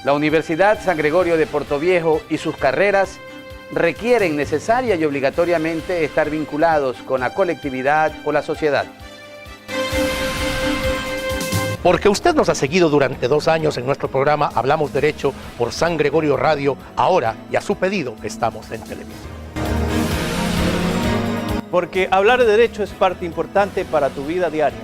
La Universidad San Gregorio de Portoviejo y sus carreras requieren necesaria y obligatoriamente estar vinculados con la colectividad o la sociedad. Porque usted nos ha seguido durante 2 años en nuestro programa Hablamos Derecho por San Gregorio Radio, ahora y a su pedido estamos en televisión. Porque hablar de derecho es parte importante para tu vida diaria.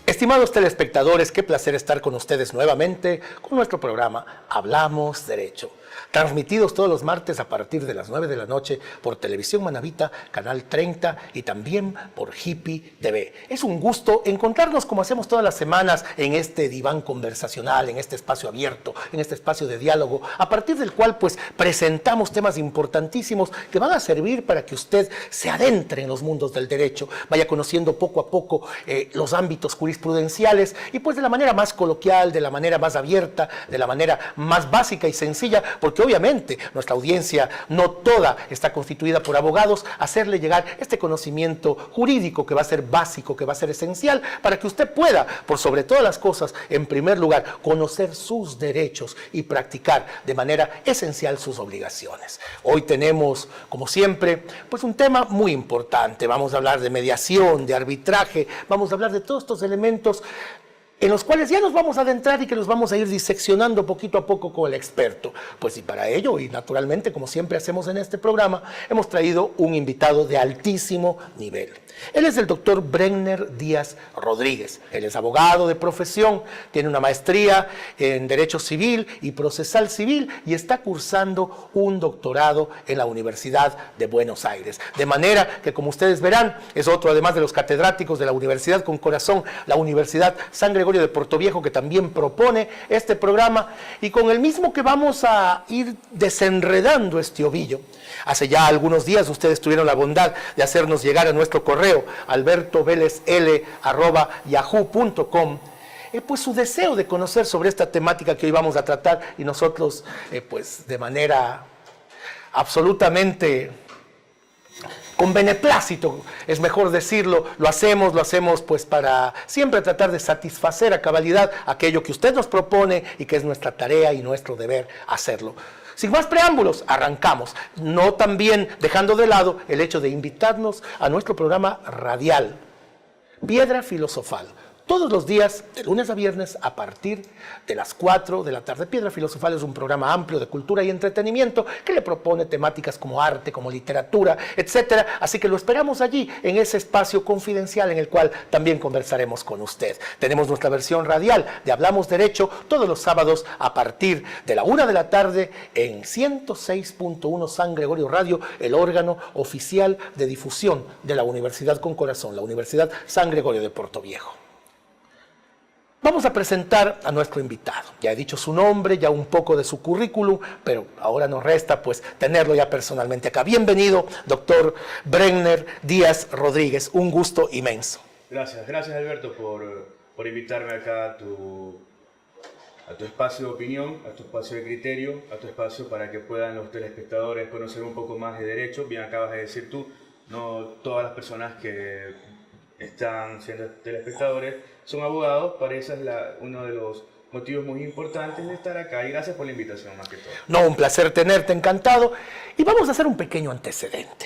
Estimados telespectadores, qué placer estar con ustedes nuevamente con nuestro programa Hablamos Derecho, transmitidos todos los martes a partir de las 9 de la noche por Televisión Manavita, Canal 30 y también por Hippie TV. Es un gusto encontrarnos como hacemos todas las semanas en este diván conversacional, en este espacio abierto, en este espacio de diálogo, a partir del cual pues presentamos temas importantísimos que van a servir para que usted se adentre en los mundos del derecho, vaya conociendo poco a poco los ámbitos jurisprudenciales y pues de la manera más coloquial, de la manera más abierta, de la manera más básica y sencilla, porque obviamente nuestra audiencia no toda está constituida por abogados, hacerle llegar este conocimiento jurídico que va a ser básico, que va a ser esencial para que usted pueda, por sobre todas las cosas, en primer lugar, conocer sus derechos y practicar de manera esencial sus obligaciones. Hoy tenemos, como siempre, pues un tema muy importante. Vamos a hablar de mediación, de arbitraje, vamos a hablar de todos estos elementos en los cuales ya nos vamos a adentrar y que los vamos a ir diseccionando poquito a poco con el experto. Pues y para ello, y naturalmente, como siempre hacemos en este programa, hemos traído un invitado de altísimo nivel. Él es el doctor Brenner Díaz Rodríguez. Él es abogado de profesión, tiene una maestría en Derecho Civil y Procesal Civil y está cursando un doctorado en la Universidad de Buenos Aires. De manera que, como ustedes verán, es otro, además de los catedráticos de la Universidad con Corazón, la Universidad San Gregorio de Portoviejo, que también propone este programa y con el mismo que vamos a ir desenredando este ovillo. Hace ya algunos días ustedes tuvieron la bondad de hacernos llegar a nuestro correo albertovelesl@yahoo.com pues su deseo de conocer sobre esta temática que hoy vamos a tratar y nosotros pues de manera absolutamente con beneplácito, es mejor decirlo, lo hacemos pues para siempre tratar de satisfacer a cabalidad aquello que usted nos propone y que es nuestra tarea y nuestro deber hacerlo. Sin más preámbulos, arrancamos, no también dejando de lado el hecho de invitarnos a nuestro programa radial, Piedra Filosofal, todos los días, de lunes a viernes, a partir de las 4 de la tarde. Piedra Filosofal es un programa amplio de cultura y entretenimiento que le propone temáticas como arte, como literatura, etc. Así que lo esperamos allí, en ese espacio confidencial en el cual también conversaremos con usted. Tenemos nuestra versión radial de Hablamos Derecho todos los sábados a partir de la 1 de la tarde en 106.1 San Gregorio Radio, el órgano oficial de difusión de la Universidad con Corazón, la Universidad San Gregorio de Portoviejo. Vamos a presentar a nuestro invitado. Ya he dicho su nombre, ya un poco de su currículum, pero ahora nos resta pues tenerlo ya personalmente acá. Bienvenido, doctor Brenner Díaz Rodríguez. Un gusto inmenso. Gracias Alberto por invitarme acá a tu espacio de opinión, a tu espacio de criterio, a tu espacio para que puedan los telespectadores conocer un poco más de derecho. Bien acabas de decir tú, no todas las personas que están siendo telespectadores son abogados, para eso es uno de los motivos muy importantes de estar acá y gracias por la invitación más que todo. No, un placer tenerte, encantado. Y vamos a hacer un pequeño antecedente.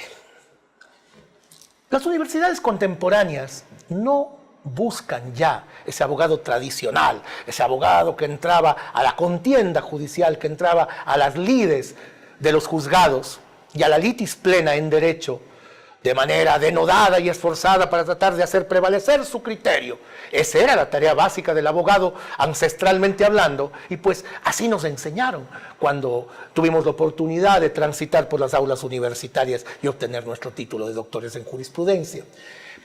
Las universidades contemporáneas no buscan ya ese abogado tradicional, ese abogado que entraba a la contienda judicial, que entraba a las lides de los juzgados y a la litis plena en derecho, de manera denodada y esforzada para tratar de hacer prevalecer su criterio. Esa era la tarea básica del abogado, ancestralmente hablando, y pues así nos enseñaron cuando tuvimos la oportunidad de transitar por las aulas universitarias y obtener nuestro título de doctores en jurisprudencia.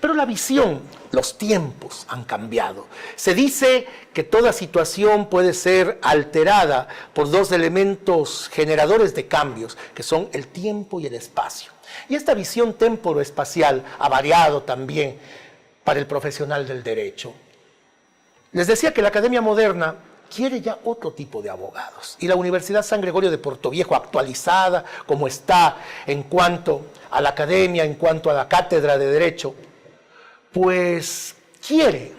Pero la visión, los tiempos han cambiado. Se dice que toda situación puede ser alterada por dos elementos generadores de cambios, que son el tiempo y el espacio. Y esta visión temporoespacial ha variado también para el profesional del derecho. Les decía que la academia moderna quiere ya otro tipo de abogados. Y la Universidad San Gregorio de Portoviejo, actualizada como está en cuanto a la academia, en cuanto a la cátedra de Derecho, pues quiere,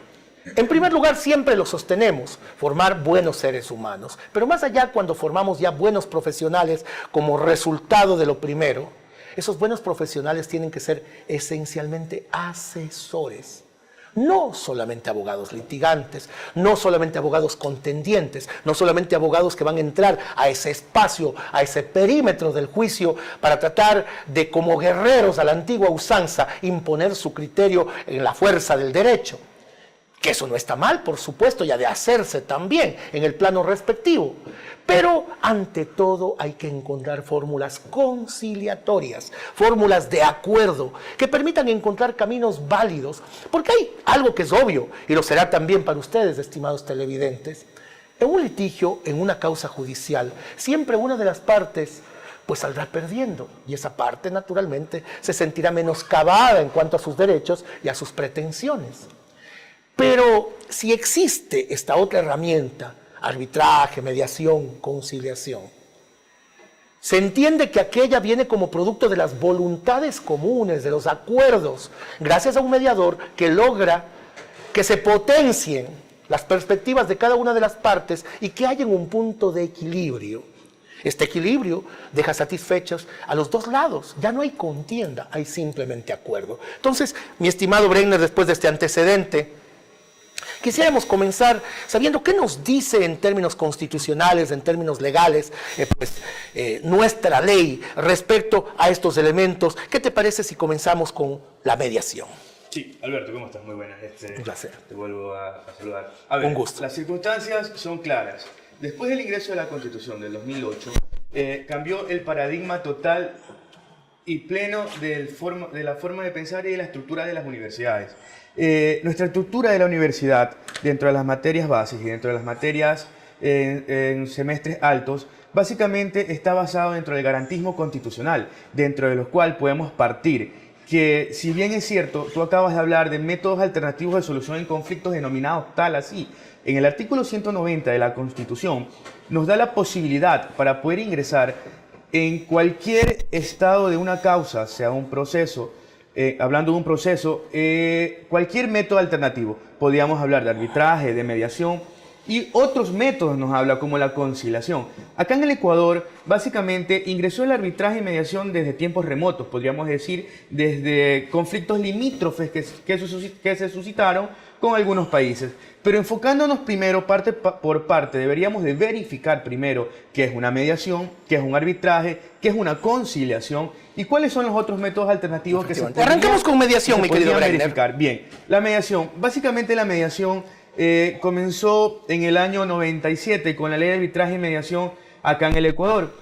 en primer lugar, siempre lo sostenemos, formar buenos seres humanos. Pero más allá, cuando formamos ya buenos profesionales como resultado de lo primero, esos buenos profesionales tienen que ser esencialmente asesores. No solamente abogados litigantes, no solamente abogados contendientes, no solamente abogados que van a entrar a ese espacio, a ese perímetro del juicio para tratar de, como guerreros a la antigua usanza, imponer su criterio en la fuerza del derecho. Que eso no está mal, por supuesto, y ha de hacerse también en el plano respectivo. Pero ante todo hay que encontrar fórmulas conciliatorias, fórmulas de acuerdo, que permitan encontrar caminos válidos. Porque hay algo que es obvio, y lo será también para ustedes, estimados televidentes. En un litigio, en una causa judicial, siempre una de las partes pues saldrá perdiendo. Y esa parte, naturalmente, se sentirá menoscabada en cuanto a sus derechos y a sus pretensiones. Pero si existe esta otra herramienta, arbitraje, mediación, conciliación, se entiende que aquella viene como producto de las voluntades comunes, de los acuerdos, gracias a un mediador que logra que se potencien las perspectivas de cada una de las partes y que haya un punto de equilibrio. Este equilibrio deja satisfechos a los dos lados. Ya no hay contienda, hay simplemente acuerdo. Entonces, mi estimado Brenner, después de este antecedente, quisiéramos comenzar sabiendo qué nos dice en términos constitucionales, en términos legales, nuestra ley respecto a estos elementos. ¿Qué te parece si comenzamos con la mediación? Sí, Alberto, ¿cómo estás? Muy buenas. Un placer. Te vuelvo a saludar. A ver, un gusto. Las circunstancias son claras. Después del ingreso de la Constitución del 2008, cambió el paradigma total y pleno de la forma de pensar y de la estructura de las universidades. Nuestra estructura de la universidad, dentro de las materias bases y dentro de las materias en semestres altos, básicamente está basado dentro del garantismo constitucional, dentro de los cual podemos partir que, si bien es cierto, tú acabas de hablar de métodos alternativos de solución en conflictos denominados tal así, en el artículo 190 de la Constitución nos da la posibilidad para poder ingresar en cualquier estado de una causa, sea un proceso, hablando de un proceso, cualquier método alternativo. Podríamos hablar de arbitraje, de mediación y otros métodos nos habla como la conciliación. Acá en el Ecuador, básicamente, ingresó el arbitraje y mediación desde tiempos remotos, podríamos decir, desde conflictos limítrofes que se suscitaron con algunos países. Pero enfocándonos primero parte por parte, deberíamos de verificar primero qué es una mediación, qué es un arbitraje, qué es una conciliación y cuáles son los otros métodos alternativos que se podrían Arrancamos con mediación, mi querido Brenner. verificar. Bien, la mediación. Básicamente la mediación comenzó en el año 97 con la ley de arbitraje y mediación acá en el Ecuador.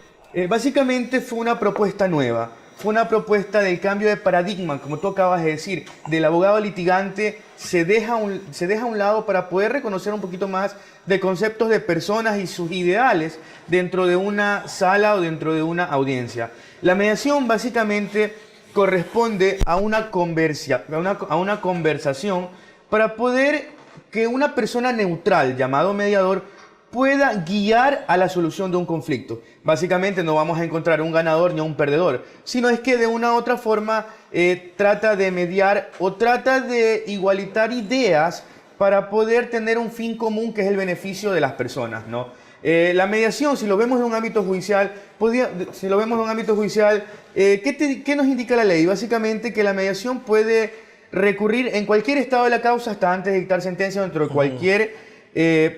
Básicamente fue una propuesta nueva. Fue una propuesta del cambio de paradigma, como tú acabas de decir, del abogado litigante se deja a un lado para poder reconocer un poquito más de conceptos de personas y sus ideales dentro de una sala o dentro de una audiencia. La mediación básicamente corresponde a una conversación para poder que una persona neutral llamado mediador pueda guiar a la solución de un conflicto. Básicamente no vamos a encontrar un ganador ni un perdedor, sino es que de una u otra forma trata de mediar o trata de igualitar ideas para poder tener un fin común que es el beneficio de las personas, ¿no? La mediación, si lo vemos en un ámbito judicial, ¿qué nos indica la ley? Básicamente que la mediación puede recurrir en cualquier estado de la causa hasta antes de dictar sentencia dentro de cualquier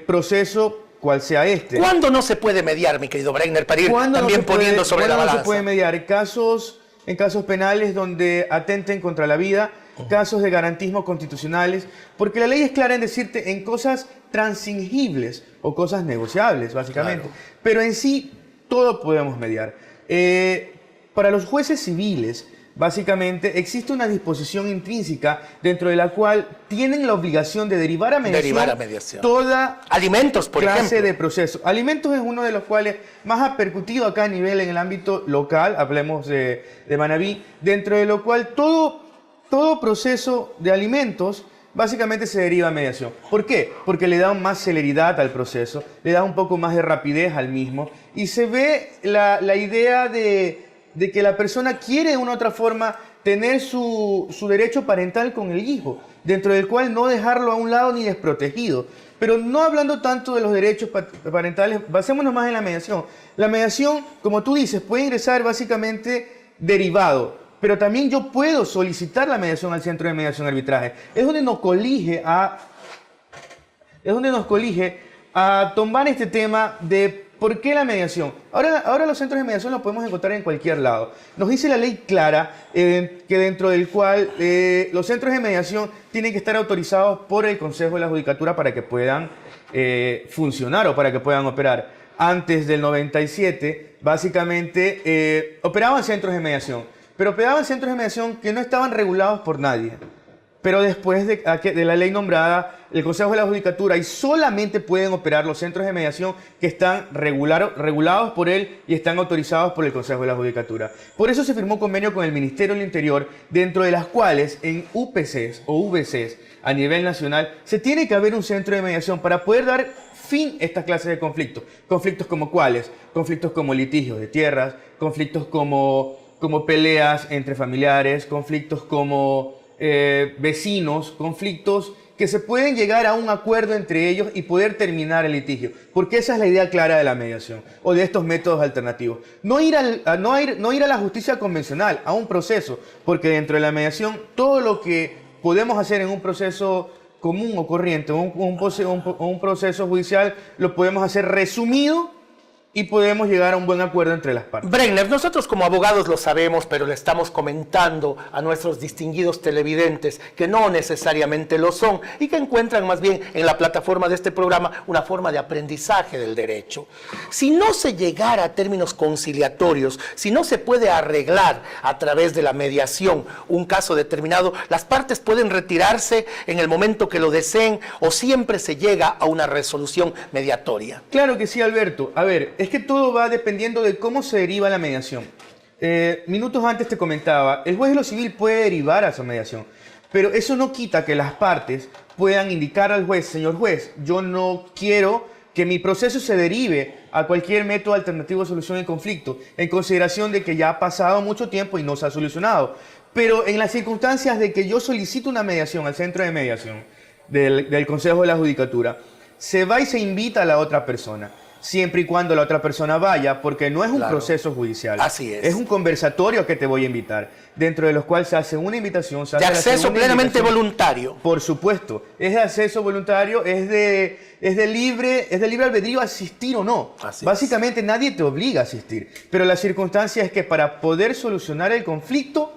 proceso, cual sea este. ¿Cuándo no se puede mediar, mi querido Brenner, para ir también poniendo sobre la balanza? ¿Cuándo no se puede mediar? Casos en casos penales donde atenten contra la vida, casos de garantismo constitucionales, porque la ley es clara en decirte en cosas transingibles o cosas negociables, básicamente. Claro. Pero en sí, todo podemos mediar. Para los jueces civiles, básicamente, existe una disposición intrínseca dentro de la cual tienen la obligación de derivar a mediación, toda alimentos, por clase ejemplo. de proceso. Alimentos es uno de los cuales más ha percutido acá a nivel en el ámbito local, hablemos de Manabí, dentro de lo cual todo proceso de alimentos básicamente se deriva a mediación. ¿Por qué? Porque le da más celeridad al proceso, le da un poco más de rapidez al mismo y se ve la idea de que la persona quiere de una u otra forma tener su derecho parental con el hijo, dentro del cual no dejarlo a un lado ni desprotegido. Pero no hablando tanto de los derechos parentales, basémonos más en la mediación. La mediación, como tú dices, puede ingresar básicamente derivado, pero también yo puedo solicitar la mediación al Centro de Mediación y Arbitraje. Es donde nos colige a tomar este tema de ¿por qué la mediación? Ahora los centros de mediación los podemos encontrar en cualquier lado. Nos dice la ley clara que dentro del cual los centros de mediación tienen que estar autorizados por el Consejo de la Judicatura para que puedan funcionar o para que puedan operar. Antes del 97, básicamente, operaban centros de mediación, pero operaban centros de mediación que no estaban regulados por nadie. Pero después de la ley nombrada, el Consejo de la Judicatura, y solamente pueden operar los centros de mediación que están regulados por él y están autorizados por el Consejo de la Judicatura. Por eso se firmó convenio con el Ministerio del Interior, dentro de las cuales en UPCs o VCs a nivel nacional se tiene que haber un centro de mediación para poder dar fin a estas clases de conflictos. Conflictos como ¿cuáles? Conflictos como litigios de tierras, conflictos como peleas entre familiares, conflictos como vecinos, conflictos que se pueden llegar a un acuerdo entre ellos y poder terminar el litigio. Porque esa es la idea clara de la mediación o de estos métodos alternativos. No ir a la justicia convencional, a un proceso, porque dentro de la mediación todo lo que podemos hacer en un proceso común o corriente, un proceso judicial, lo podemos hacer resumido y podemos llegar a un buen acuerdo entre las partes. Brenner, nosotros como abogados lo sabemos, pero le estamos comentando a nuestros distinguidos televidentes que no necesariamente lo son y que encuentran más bien en la plataforma de este programa una forma de aprendizaje del derecho. Si no se llegara a términos conciliatorios, si no se puede arreglar a través de la mediación un caso determinado, las partes pueden retirarse en el momento que lo deseen o siempre se llega a una resolución mediatoria. Claro que sí, Alberto. A ver, es que todo va dependiendo de cómo se deriva la mediación. Minutos antes te comentaba, el juez de lo civil puede derivar a esa mediación, pero eso no quita que las partes puedan indicar al juez, señor juez, yo no quiero que mi proceso se derive a cualquier método alternativo de solución del conflicto, en consideración de que ya ha pasado mucho tiempo y no se ha solucionado. Pero en las circunstancias de que yo solicito una mediación al centro de mediación del Consejo de la Judicatura, se va y se invita a la otra persona. Siempre y cuando la otra persona vaya, porque no es un proceso judicial. Así es. Es un conversatorio que te voy a invitar, dentro de los cuales se hace una invitación. De acceso plenamente voluntario. Por supuesto. Es de acceso voluntario, es de libre albedrío asistir o no. Básicamente nadie te obliga a asistir. Pero la circunstancia es que para poder solucionar el conflicto,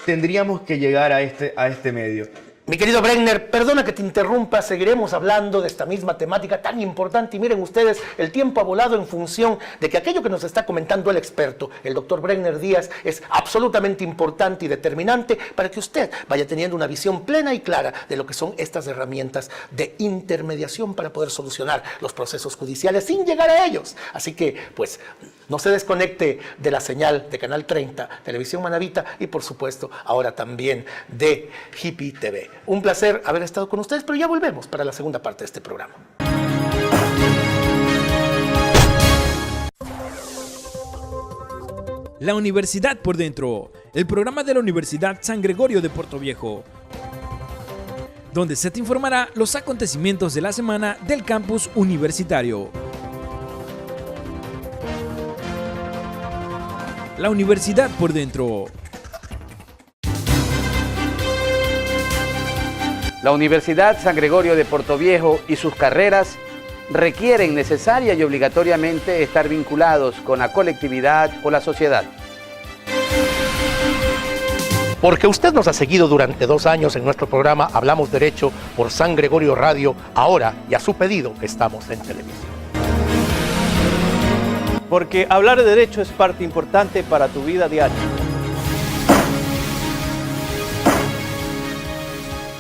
tendríamos que llegar a este medio. Mi querido Brenner, perdona que te interrumpa, seguiremos hablando de esta misma temática tan importante y miren ustedes, el tiempo ha volado en función de que aquello que nos está comentando el experto, el doctor Brenner Díaz, es absolutamente importante y determinante para que usted vaya teniendo una visión plena y clara de lo que son estas herramientas de intermediación para poder solucionar los procesos judiciales sin llegar a ellos. Así que, pues, no se desconecte de la señal de Canal 30, Televisión Manabita y, por supuesto, ahora también de Hippie TV. Un placer haber estado con ustedes, pero ya volvemos para la segunda parte de este programa. La Universidad por Dentro, el programa de la Universidad San Gregorio de Portoviejo, donde se te informará los acontecimientos de la semana del campus universitario. La Universidad por Dentro. La Universidad San Gregorio de Portoviejo y sus carreras requieren necesaria y obligatoriamente estar vinculados con la colectividad o la sociedad. porque usted nos ha seguido durante 2 años en nuestro programa Hablamos Derecho por San Gregorio Radio. Ahora, y a su pedido, estamos en televisión. Porque hablar de derecho es parte importante para tu vida diaria.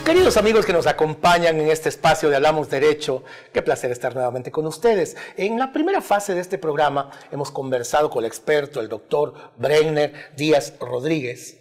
Queridos amigos que nos acompañan en este espacio de Hablamos Derecho, qué placer estar nuevamente con ustedes. En la primera fase de este programa hemos conversado con el experto, el doctor Brenner Díaz Rodríguez,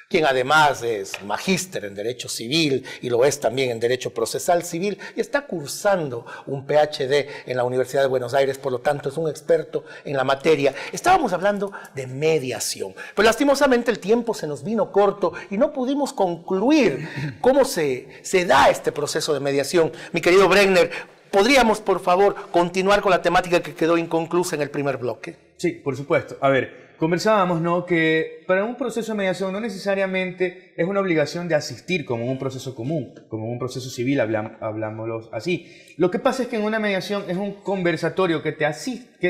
quien además es magíster en Derecho Civil y lo es también en Derecho Procesal Civil y está cursando un PhD en la Universidad de Buenos Aires, por lo tanto es un experto en la materia. Estábamos hablando de mediación, pero lastimosamente el tiempo se nos vino corto y no pudimos concluir cómo se da este proceso de mediación. Mi querido Brenner, ¿podríamos por favor continuar con la temática que quedó inconclusa en el primer bloque? Sí, por supuesto. A ver, conversábamos, ¿no?, que para un proceso de mediación no necesariamente es una obligación de asistir como un proceso común, como un proceso civil, hablámoslo así. Lo que pasa es que en una mediación es un conversatorio que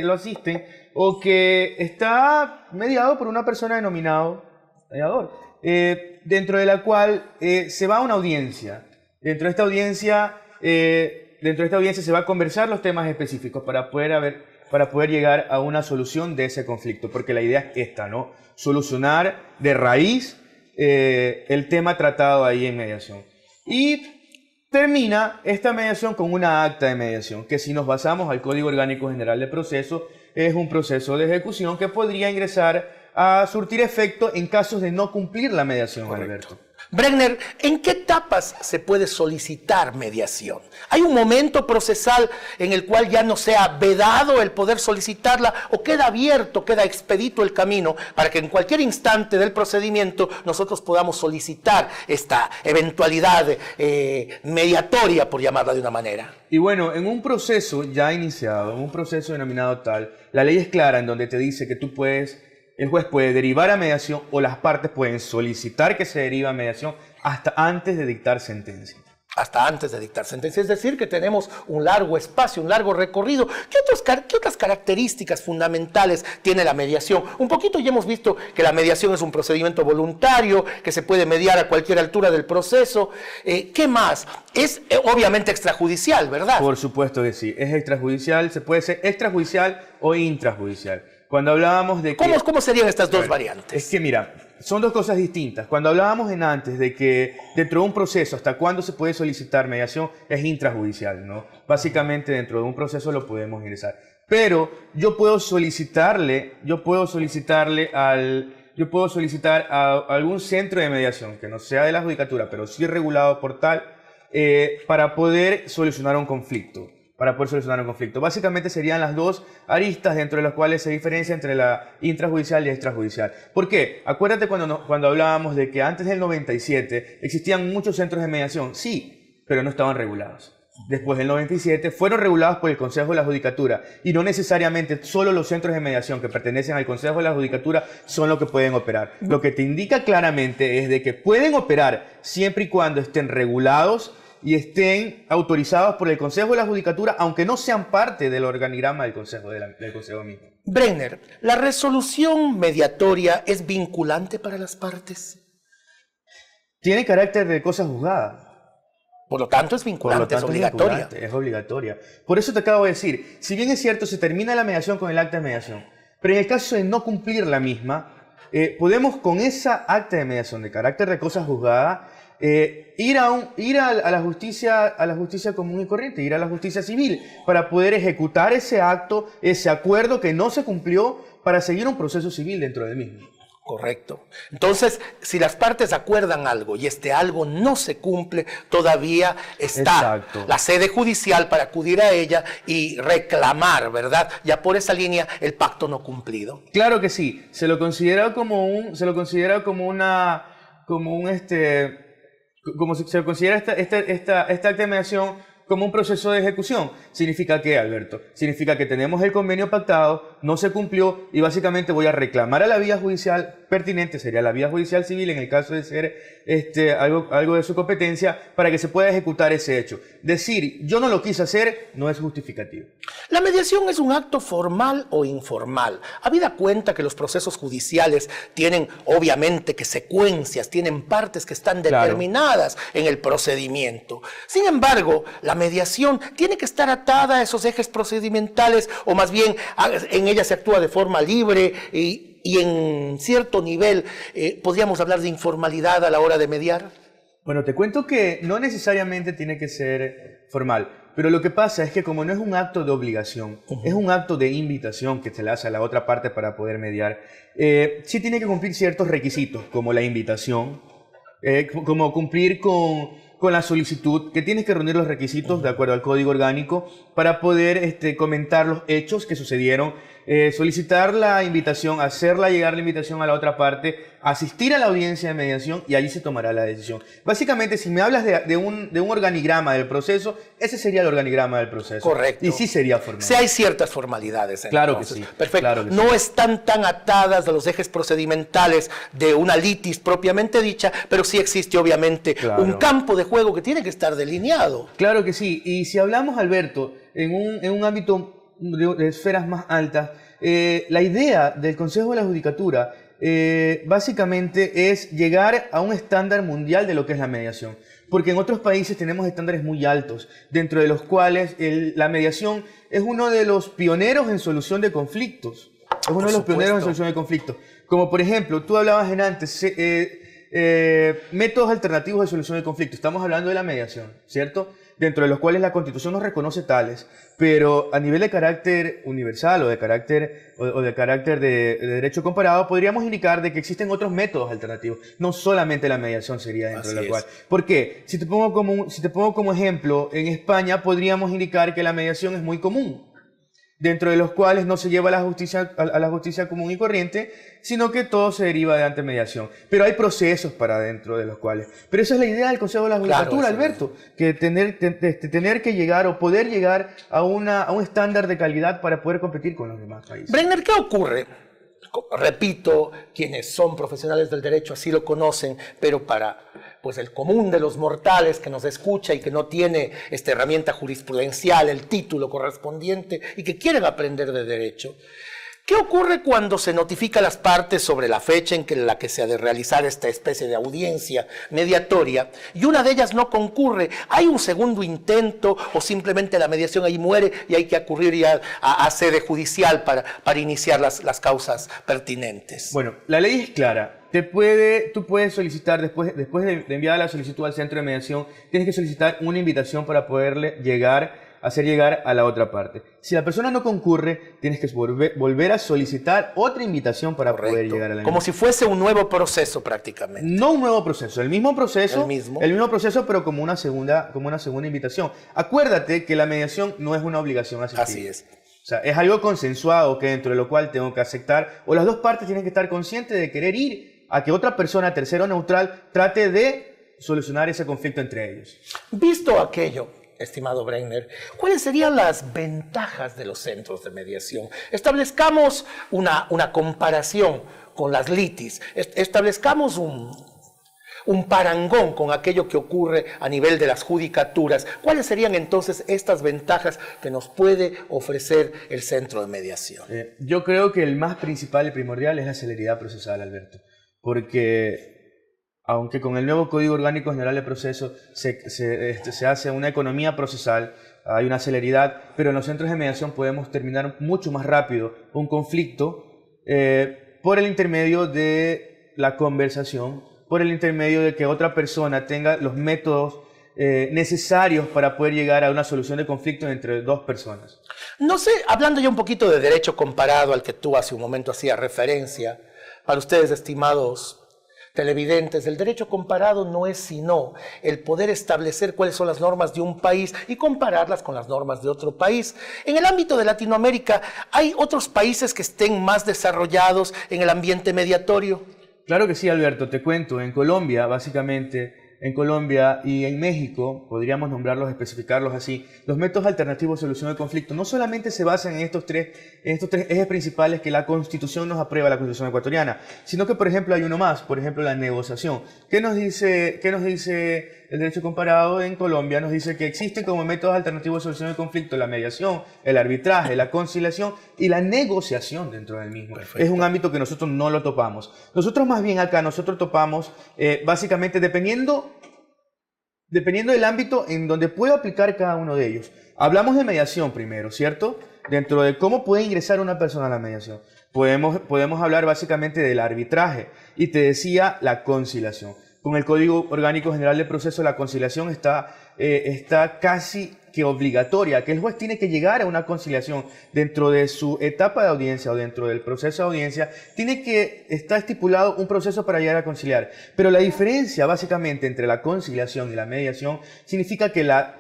lo asisten o que está mediado por una persona denominado mediador, dentro de la cual se va a una audiencia. Dentro de esta audiencia se va a conversar los temas específicos para poder llegar a una solución de ese conflicto, porque la idea es esta, ¿no? Solucionar de raíz el tema tratado ahí en mediación. Y termina esta mediación con una acta de mediación, que si nos basamos al Código Orgánico General de Proceso, es un proceso de ejecución que podría ingresar a surtir efecto en casos de no cumplir la mediación. Correcto. Alberto. Brenner, ¿en qué etapas se puede solicitar mediación? ¿Hay un momento procesal en el cual ya no sea vedado el poder solicitarla o queda abierto, queda expedito el camino para que en cualquier instante del procedimiento nosotros podamos solicitar esta eventualidad mediatoria, por llamarla de una manera? Y bueno, en un proceso ya iniciado, en un proceso denominado tal, la ley es clara en donde te dice que el juez puede derivar a mediación o las partes pueden solicitar que se derive a mediación hasta antes de dictar sentencia. Hasta antes de dictar sentencia, es decir, que tenemos un largo espacio, un largo recorrido. ¿Qué otras características fundamentales tiene la mediación? Un poquito ya hemos visto que la mediación es un procedimiento voluntario, que se puede mediar a cualquier altura del proceso. ¿Qué más? Es obviamente extrajudicial, ¿verdad? Por supuesto que sí, es extrajudicial, se puede ser extrajudicial o intrajudicial. Cuando hablábamos de que... ¿Cómo serían estas dos variantes? Es que mira, son dos cosas distintas. Cuando hablábamos antes de que dentro de un proceso hasta cuándo se puede solicitar mediación es intrajudicial, ¿no? Básicamente dentro de un proceso lo podemos ingresar. Pero yo puedo solicitar a algún centro de mediación que no sea de la judicatura, pero sí regulado por tal, para poder solucionar un conflicto. Básicamente serían las dos aristas dentro de las cuales se diferencia entre la intrajudicial y extrajudicial. ¿Por qué? Acuérdate cuando hablábamos de que antes del 97 existían muchos centros de mediación. Sí, pero no estaban regulados. Después del 97 fueron regulados por el Consejo de la Judicatura y no necesariamente solo los centros de mediación que pertenecen al Consejo de la Judicatura son los que pueden operar. Lo que te indica claramente es de que pueden operar siempre y cuando estén regulados y estén autorizados por el Consejo de la Judicatura, aunque no sean parte del organigrama del Consejo mismo. Brenner, ¿la resolución mediatoria es vinculante para las partes? Tiene carácter de cosa juzgada. Por lo tanto es vinculante, es obligatoria. Es obligatoria. Por eso te acabo de decir, si bien es cierto, se termina la mediación con el acta de mediación, pero en el caso de no cumplir la misma, podemos con esa acta de mediación de carácter de cosa juzgada, ir a la justicia común y corriente, ir a la justicia civil para poder ejecutar ese acto, ese acuerdo que no se cumplió para seguir un proceso civil dentro del mismo. Correcto. Entonces, si las partes acuerdan algo y este algo no se cumple, todavía está la sede judicial para acudir a ella y reclamar, ¿verdad? Ya por esa línea, el pacto no cumplido. Claro que sí. Se lo considera como esta acta de mediación como un proceso de ejecución. ¿Significa qué, Alberto? Significa que tenemos el convenio pactado, no se cumplió y básicamente voy a reclamar a la vía judicial pertinente sería la vía judicial civil en el caso de ser algo de su competencia para que se pueda ejecutar ese hecho. Decir yo no lo quise hacer no es justificativo. La mediación es un acto formal o informal. Habida cuenta que los procesos judiciales tienen obviamente que secuencias, tienen partes que están determinadas en el procedimiento. Sin embargo, la mediación tiene que estar atada a esos ejes procedimentales, o más bien en ella se actúa de forma libre y en cierto nivel podríamos hablar de informalidad a la hora de mediar. Bueno, te cuento que no necesariamente tiene que ser formal, pero lo que pasa es que como no es un acto de obligación, es un acto de invitación que se le hace a la otra parte para poder mediar, sí tiene que cumplir ciertos requisitos, como la invitación, como cumplir con la solicitud, que tienes que reunir los requisitos de acuerdo al Código Orgánico para poder comentar los hechos que sucedieron, solicitar la invitación, hacerla llegar la invitación a la otra parte, asistir a la audiencia de mediación y allí se tomará la decisión. Básicamente, si me hablas de un organigrama del proceso, ese sería el organigrama del proceso. Correcto. Y sí sería formal. Sí hay ciertas formalidades. Claro entonces. que sí. Perfecto. Claro que no sí. están tan atadas a los ejes procedimentales de una litis propiamente dicha, pero sí existe obviamente un campo de juego que tiene que estar delineado. Claro que sí. Y si hablamos, Alberto, en un ámbito de esferas más altas, la idea del Consejo de la Judicatura básicamente es llegar a un estándar mundial de lo que es la mediación. Porque en otros países tenemos estándares muy altos, dentro de los cuales la mediación es uno de los pioneros en solución de conflictos. Es uno de los pioneros en solución de conflictos. Como por ejemplo, tú hablabas antes, métodos alternativos de solución de conflictos. Estamos hablando de la mediación, ¿cierto? Dentro de los cuales la Constitución nos reconoce tales, pero a nivel de carácter universal o de carácter de derecho comparado, podríamos indicar de que existen otros métodos alternativos. No solamente la mediación sería dentro de la cual. ¿Por qué? Si te pongo como ejemplo, en España podríamos indicar que la mediación es muy común, dentro de los cuales no se lleva a la justicia común y corriente, sino que todo se deriva de ante mediación. Pero hay procesos para dentro de los cuales. Pero esa es la idea del Consejo de la Judicatura, Alberto, que tener que llegar o poder llegar a un estándar de calidad para poder competir con los demás países. Brenner, ¿qué ocurre? Repito, quienes son profesionales del derecho así lo conocen, pero para el común de los mortales que nos escucha y que no tiene esta herramienta jurisprudencial, el título correspondiente y que quieren aprender de derecho, ¿qué ocurre cuando se notifica a las partes sobre la fecha en la que se ha de realizar esta especie de audiencia mediatoria y una de ellas no concurre? ¿Hay un segundo intento o simplemente la mediación ahí muere y hay que acudir ya a sede judicial para iniciar las causas pertinentes? Bueno, la ley es clara. Tú puedes solicitar, después de enviar la solicitud al centro de mediación, tienes que solicitar una invitación para poderle hacer llegar a la otra parte. Si la persona no concurre, tienes que volver a solicitar otra invitación para poder llegar a la como si fuese un nuevo proceso prácticamente. No un nuevo proceso, el mismo proceso, pero como una segunda invitación. Acuérdate que la mediación no es una obligación asistir. Así es. O sea, es algo consensuado que dentro de lo cual tengo que aceptar, o las dos partes tienen que estar conscientes de querer ir a que otra persona, tercero neutral, trate de solucionar ese conflicto entre ellos. Visto aquello, estimado Brenner, ¿cuáles serían las ventajas de los centros de mediación? Establezcamos una comparación con las litis, establezcamos un parangón con aquello que ocurre a nivel de las judicaturas. ¿Cuáles serían entonces estas ventajas que nos puede ofrecer el centro de mediación? Yo creo que el más principal y primordial es la celeridad procesal, Alberto, porque aunque con el nuevo Código Orgánico General de Proceso se hace una economía procesal, hay una celeridad, pero en los centros de mediación podemos terminar mucho más rápido un conflicto por el intermedio de la conversación, por el intermedio de que otra persona tenga los métodos necesarios para poder llegar a una solución de conflicto entre dos personas. No sé, hablando ya un poquito de derecho comparado al que tú hace un momento hacías referencia, para ustedes, estimados televidentes, el derecho comparado no es sino el poder establecer cuáles son las normas de un país y compararlas con las normas de otro país. En el ámbito de Latinoamérica, ¿hay otros países que estén más desarrollados en el ambiente mediatorio? Claro que sí, Alberto, te cuento. En Colombia, básicamente, en Colombia y en México, podríamos nombrarlos, especificarlos así, los métodos alternativos de solución de conflicto no solamente se basan en estos tres ejes principales que la Constitución nos aprueba, la Constitución ecuatoriana, sino que, por ejemplo, hay uno más, por ejemplo, la negociación. ¿Qué nos dice el derecho comparado en Colombia? Nos dice que existen como métodos alternativos de solución de conflicto la mediación, el arbitraje, la conciliación y la negociación dentro del mismo. Perfecto. Es un ámbito que nosotros no lo topamos. Nosotros más bien acá, nosotros topamos básicamente dependiendo del ámbito en donde puedo aplicar cada uno de ellos. Hablamos de mediación primero, ¿cierto? Dentro de cómo puede ingresar una persona a la mediación. Podemos hablar básicamente del arbitraje y te decía la conciliación. Con el Código Orgánico General de Proceso, la conciliación está casi que obligatoria, que el juez tiene que llegar a una conciliación dentro de su etapa de audiencia o dentro del proceso de audiencia, está estipulado un proceso para llegar a conciliar. Pero la diferencia básicamente entre la conciliación y la mediación significa que la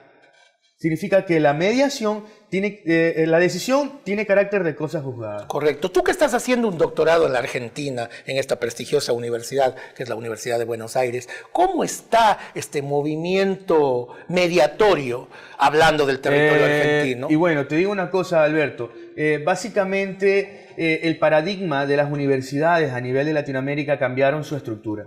mediación la decisión tiene carácter de cosa juzgada. Correcto. Tú que estás haciendo un doctorado en la Argentina, en esta prestigiosa universidad, que es la Universidad de Buenos Aires, ¿cómo está este movimiento mediatorio hablando del territorio argentino? Y bueno, te digo una cosa, Alberto. Básicamente, el paradigma de las universidades a nivel de Latinoamérica cambiaron su estructura.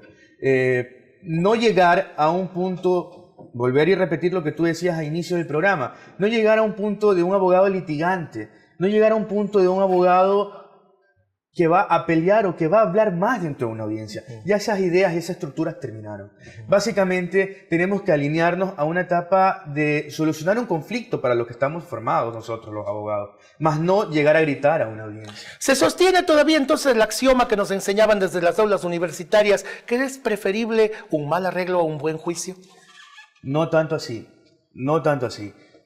No llegar a un punto... Volver y repetir lo que tú decías a inicio del programa. No llegar a un punto de un abogado litigante. No llegar a un punto de un abogado que va a pelear o que va a hablar más dentro de una audiencia. Ya esas ideas y esas estructuras terminaron. Básicamente tenemos que alinearnos a una etapa de solucionar un conflicto para lo que estamos formados nosotros los abogados. Más no llegar a gritar a una audiencia. ¿Se sostiene todavía entonces el axioma que nos enseñaban desde las aulas universitarias que es preferible un mal arreglo a un buen juicio? No tanto así,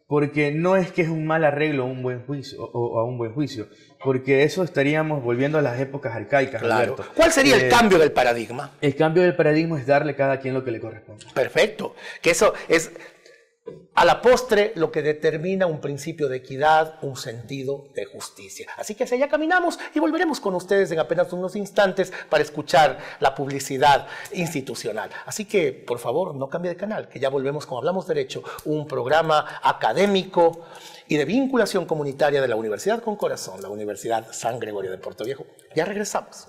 porque no es que es un mal arreglo a un buen juicio, o a un buen juicio, porque eso estaríamos volviendo a las épocas arcaicas. Claro. Alberto. ¿Cuál sería el cambio del paradigma? El cambio del paradigma es darle a cada quien lo que le corresponde. Perfecto, que eso es a la postre lo que determina un principio de equidad, un sentido de justicia. Así que hacia allá caminamos y volveremos con ustedes en apenas unos instantes para escuchar la publicidad institucional. Así que, por favor, no cambie de canal, que ya volvemos con Hablamos Derecho, un programa académico y de vinculación comunitaria de la Universidad con Corazón, la Universidad San Gregorio de Puerto Viejo. Ya regresamos.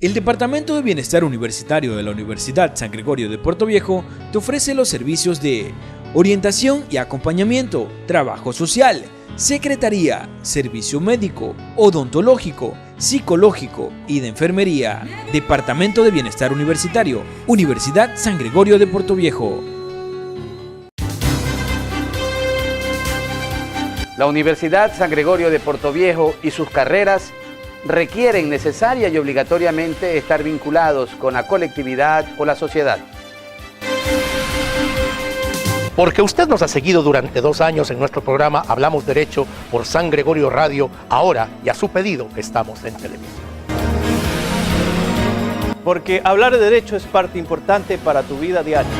El Departamento de Bienestar Universitario de la Universidad San Gregorio de Puerto Viejo te ofrece los servicios de orientación y acompañamiento, trabajo social, secretaría, servicio médico, odontológico, psicológico y de enfermería. Departamento de Bienestar Universitario, Universidad San Gregorio de Puerto Viejo. La Universidad San Gregorio de Puerto Viejo y sus carreras requieren necesaria y obligatoriamente estar vinculados con la colectividad o la sociedad. Porque usted nos ha seguido durante 2 años en nuestro programa Hablamos Derecho por San Gregorio Radio, ahora y a su pedido estamos en televisión. Porque hablar de derecho es parte importante para tu vida diaria.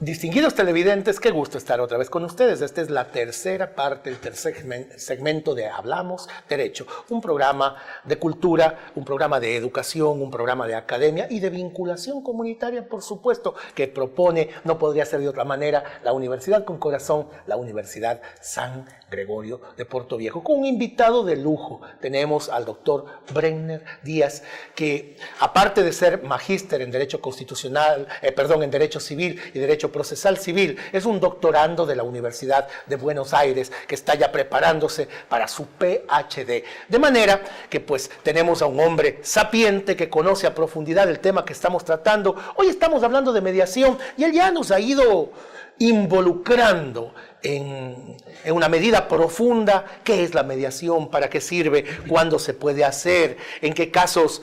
Distinguidos televidentes, qué gusto estar otra vez con ustedes. Esta es la tercera parte, el tercer segmento de Hablamos Derecho. Un programa de cultura, un programa de educación, un programa de academia y de vinculación comunitaria, por supuesto, que propone, no podría ser de otra manera, la Universidad con Corazón, la Universidad San Gregorio de Puerto Viejo. Con un invitado de lujo tenemos al doctor Brenner Díaz, que aparte de ser magíster en Derecho Constitucional, en Derecho Civil y Derecho Procesal Civil, es un doctorando de la Universidad de Buenos Aires que está ya preparándose para su PhD. De manera que pues tenemos a un hombre sapiente que conoce a profundidad el tema que estamos tratando. Hoy estamos hablando de mediación y él ya nos ha ido involucrando en una medida profunda qué es la mediación, para qué sirve, cuándo se puede hacer, en qué casos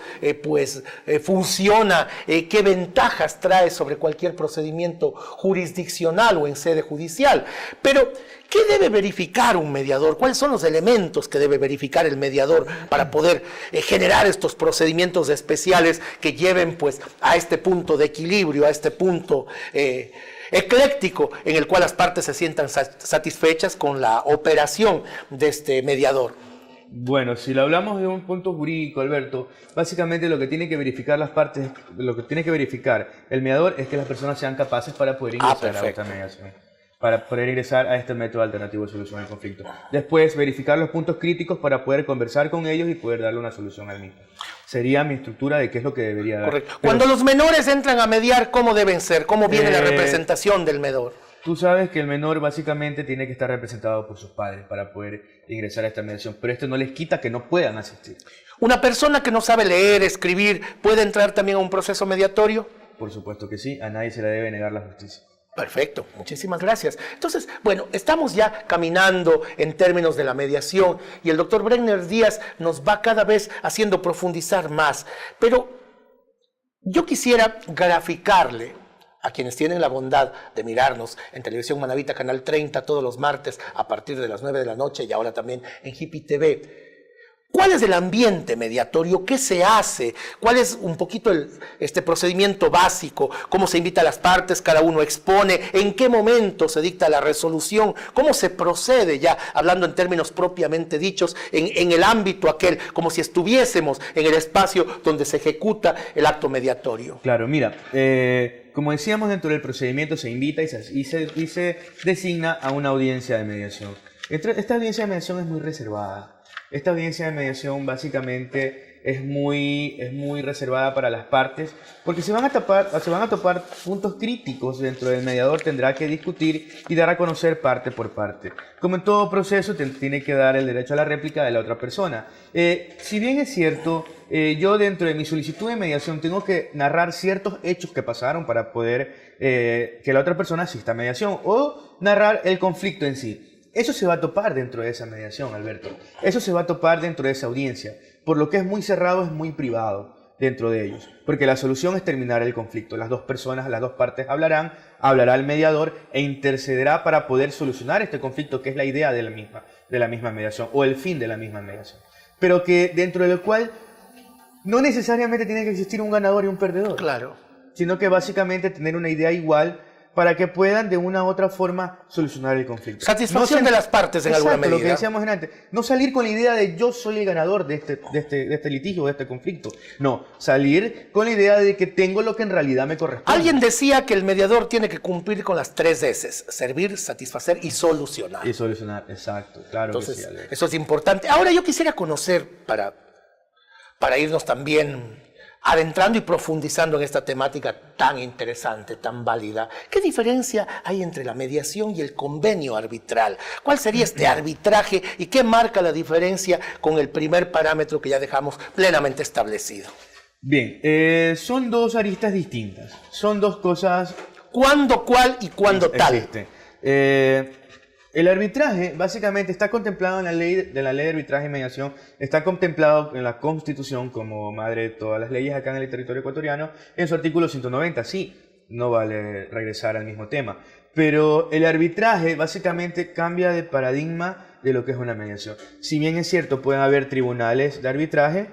funciona, qué ventajas trae sobre cualquier procedimiento jurisdiccional o en sede judicial. Pero, ¿qué debe verificar un mediador? ¿Cuáles son los elementos que debe verificar el mediador para poder generar estos procedimientos especiales que lleven pues a este punto de equilibrio, a este punto ecléctico en el cual las partes se sientan satisfechas con la operación de este mediador? Bueno, si lo hablamos de un punto jurídico, Alberto, básicamente lo que tiene que verificar las partes, lo que tiene que verificar el mediador es que las personas sean capaces para poder ingresar a esta mediación, para poder ingresar a este método alternativo de solución del conflicto. Después, verificar los puntos críticos para poder conversar con ellos y poder darle una solución al mismo. Sería mi estructura de qué es lo que debería dar. Correcto. Cuando los menores entran a mediar, ¿cómo deben ser? ¿Cómo viene la representación del menor? Tú sabes que el menor básicamente tiene que estar representado por sus padres para poder ingresar a esta mediación, pero esto no les quita que no puedan asistir. ¿Una persona que no sabe leer, escribir, puede entrar también a un proceso mediatorio? Por supuesto que sí, a nadie se le debe negar la justicia. Perfecto, muchísimas gracias. Entonces, bueno, estamos ya caminando en términos de la mediación y el doctor Brenner Díaz nos va cada vez haciendo profundizar más, pero yo quisiera graficarle a quienes tienen la bondad de mirarnos en Televisión Manavita, Canal 30, todos los martes a partir de las 9 de la noche y ahora también en Hippie TV. ¿Cuál es el ambiente mediatorio? ¿Qué se hace? ¿Cuál es un poquito este procedimiento básico? ¿Cómo se invita a las partes? ¿Cada uno expone? ¿En qué momento se dicta la resolución? ¿Cómo se procede ya, hablando en términos propiamente dichos, en el ámbito aquel, como si estuviésemos en el espacio donde se ejecuta el acto mediatorio? Claro, mira, como decíamos, dentro del procedimiento se invita y se designa a una audiencia de mediación. Esta audiencia de mediación es muy reservada. Esta audiencia de mediación básicamente es muy reservada para las partes, porque se van a topar puntos críticos dentro del mediador, tendrá que discutir y dar a conocer parte por parte. Como en todo proceso, tiene que dar el derecho a la réplica de la otra persona. Si bien es cierto, yo dentro de mi solicitud de mediación tengo que narrar ciertos hechos que pasaron para poder que la otra persona asista a mediación o narrar el conflicto en sí. Eso se va a topar dentro de esa mediación, Alberto. Eso se va a topar dentro de esa audiencia. Por lo que es muy cerrado, es muy privado dentro de ellos. Porque la solución es terminar el conflicto. Las dos partes hablará el mediador e intercederá para poder solucionar este conflicto, que es la idea de la misma mediación o el fin de la misma mediación. Pero que dentro de lo cual no necesariamente tiene que existir un ganador y un perdedor. Claro. Sino que básicamente tener una idea igual para que puedan de una u otra forma solucionar el conflicto. Satisfacción de las partes en alguna medida. Lo que decíamos antes. No salir con la idea de yo soy el ganador de este litigio, de este conflicto. No, salir con la idea de que tengo lo que en realidad me corresponde. Alguien decía que el mediador tiene que cumplir con las 3 S's: servir, satisfacer y solucionar. Y solucionar, exacto, claro. Entonces, que sí, eso es importante. Ahora yo quisiera conocer, para irnos también adentrando y profundizando en esta temática tan interesante, tan válida, ¿qué diferencia hay entre la mediación y el convenio arbitral? ¿Cuál sería este arbitraje y qué marca la diferencia con el primer parámetro que ya dejamos plenamente establecido? Bien, son dos aristas distintas, son dos cosas. ¿Cuándo cuál y cuándo tal? Existe. El arbitraje básicamente está contemplado en la ley de arbitraje y mediación, está contemplado en la Constitución como madre de todas las leyes acá en el territorio ecuatoriano, en su artículo 190. Sí, no vale regresar al mismo tema, pero el arbitraje básicamente cambia de paradigma de lo que es una mediación. Si bien es cierto, pueden haber tribunales de arbitraje,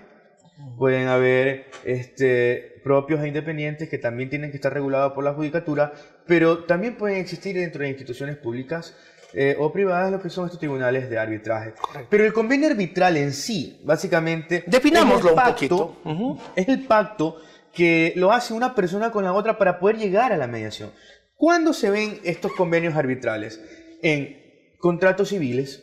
pueden haber propios e independientes que también tienen que estar regulados por la judicatura, pero también pueden existir dentro de instituciones públicas o privadas lo que son estos tribunales de arbitraje. Correcto. Pero el convenio arbitral en sí, básicamente, definámoslo un poquito. Es el pacto que lo hace una persona con la otra para poder llegar a la mediación. ¿Cuándo se ven estos convenios arbitrales? En contratos civiles,